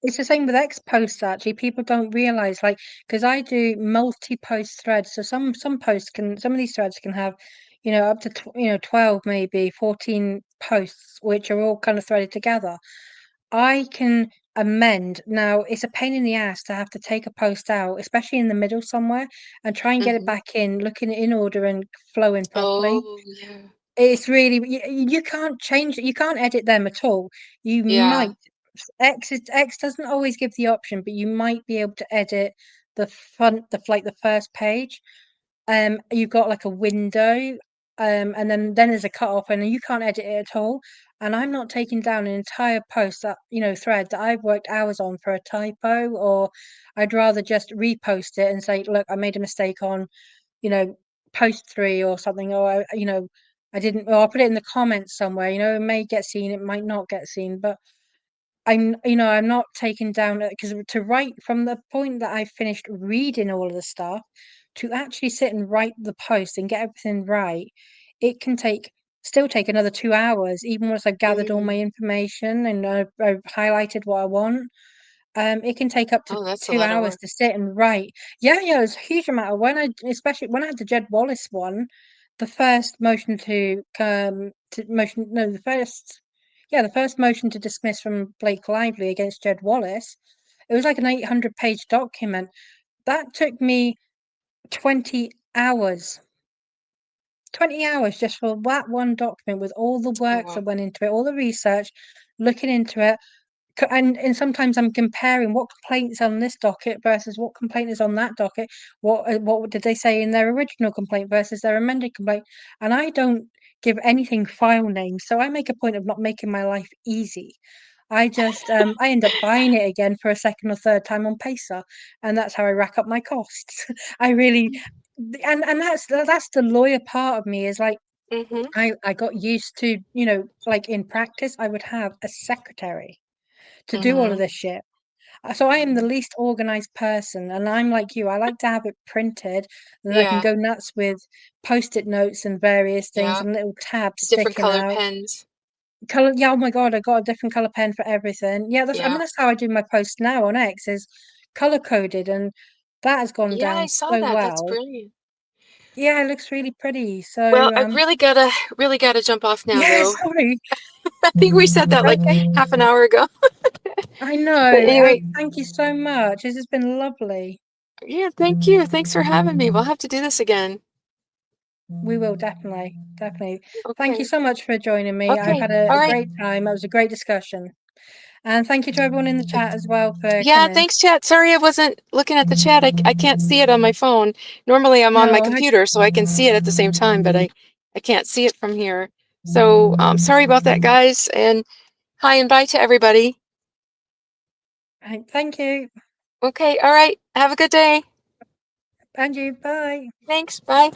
It's the same with X posts actually. People don't realize, like, because I do multi-post threads. So some of these threads can have, up to 12, maybe 14 posts, which are all kind of threaded together. I can amend. Now, it's a pain in the ass to have to take a post out, especially in the middle somewhere, and try and get it hmm back in, looking in order and flowing properly. Oh, yeah. It's really you can't change it. You can't edit them at all. You Yeah. might X doesn't always give the option, but you might be able to edit the first page. You've got like a window, and then there's a cut off, and you can't edit it at all. And I'm not taking down an entire post that thread that I've worked hours on for a typo, or I'd rather just repost it and say, look, I made a mistake on you know, post 3 or something, or I didn't, or I'll put it in the comments somewhere. It may get seen, it might not get seen, but I'm not taking down because to write from the point that I finished reading all of the stuff to actually sit and write the post and get everything right, it can still take another 2 hours, even once I've gathered all my Mm. information and I've highlighted what I want. It can take up to Oh, that's a two lot of hours work. to sit and write. Yeah, yeah, it's a huge amount. Especially when I had the Jed Wallace one, the first motion to motion, no, the first motion to dismiss from Blake Lively against Jed Wallace, it was like an 800-page document. That took me 20 hours. 20 hours just for that one document with all the Oh, work wow. that went into it, all the research, looking into it, and sometimes I'm comparing what complaints on this docket versus what complaint is on that docket. What did they say in their original complaint versus their amended complaint? And I don't give anything file names, so I make a point of not making my life easy. I just I end up buying it again for a second or third time on Pacer, and that's how I rack up my costs. I really, and that's the lawyer part of me is like Mm-hmm. I got used to like in practice I would have a secretary to do all of Mm-hmm. this shit. So I am the least organized person, and I'm like you. I like to have it printed, and then I can Yeah. go nuts with post-it notes and various things Yeah. and little tabs Different sticking color out. pens. Color, yeah. Oh my God, I got a different color pen for everything. Yeah, I mean Yeah. that's how I do my posts now on X is color coded, and that has gone Yeah, I down saw so that. That's well. brilliant. Yeah, it looks really pretty. Well, So I really gotta jump off now, yeah, though. sorry. I think we said that like Okay, half an hour ago. I But know. anyway, Thank you so much. This has been lovely. yeah, thank you. Thanks for having me. We'll have to do this again. We will definitely, definitely. Thank you Okay. so much for joining me. I've Okay. had All a right. great time. It was a great discussion. And thank you to everyone in the chat as well for Yeah, coming. thanks, chat. Sorry I wasn't looking at the chat. I can't see it on my phone. Normally I'm on my No, computer, so I can see it at the same time, but I can't see it from here. So sorry about that, guys. And hi and bye to everybody. thank you. Okay. All right. Have a good day. And you. Bye. Thanks. Bye.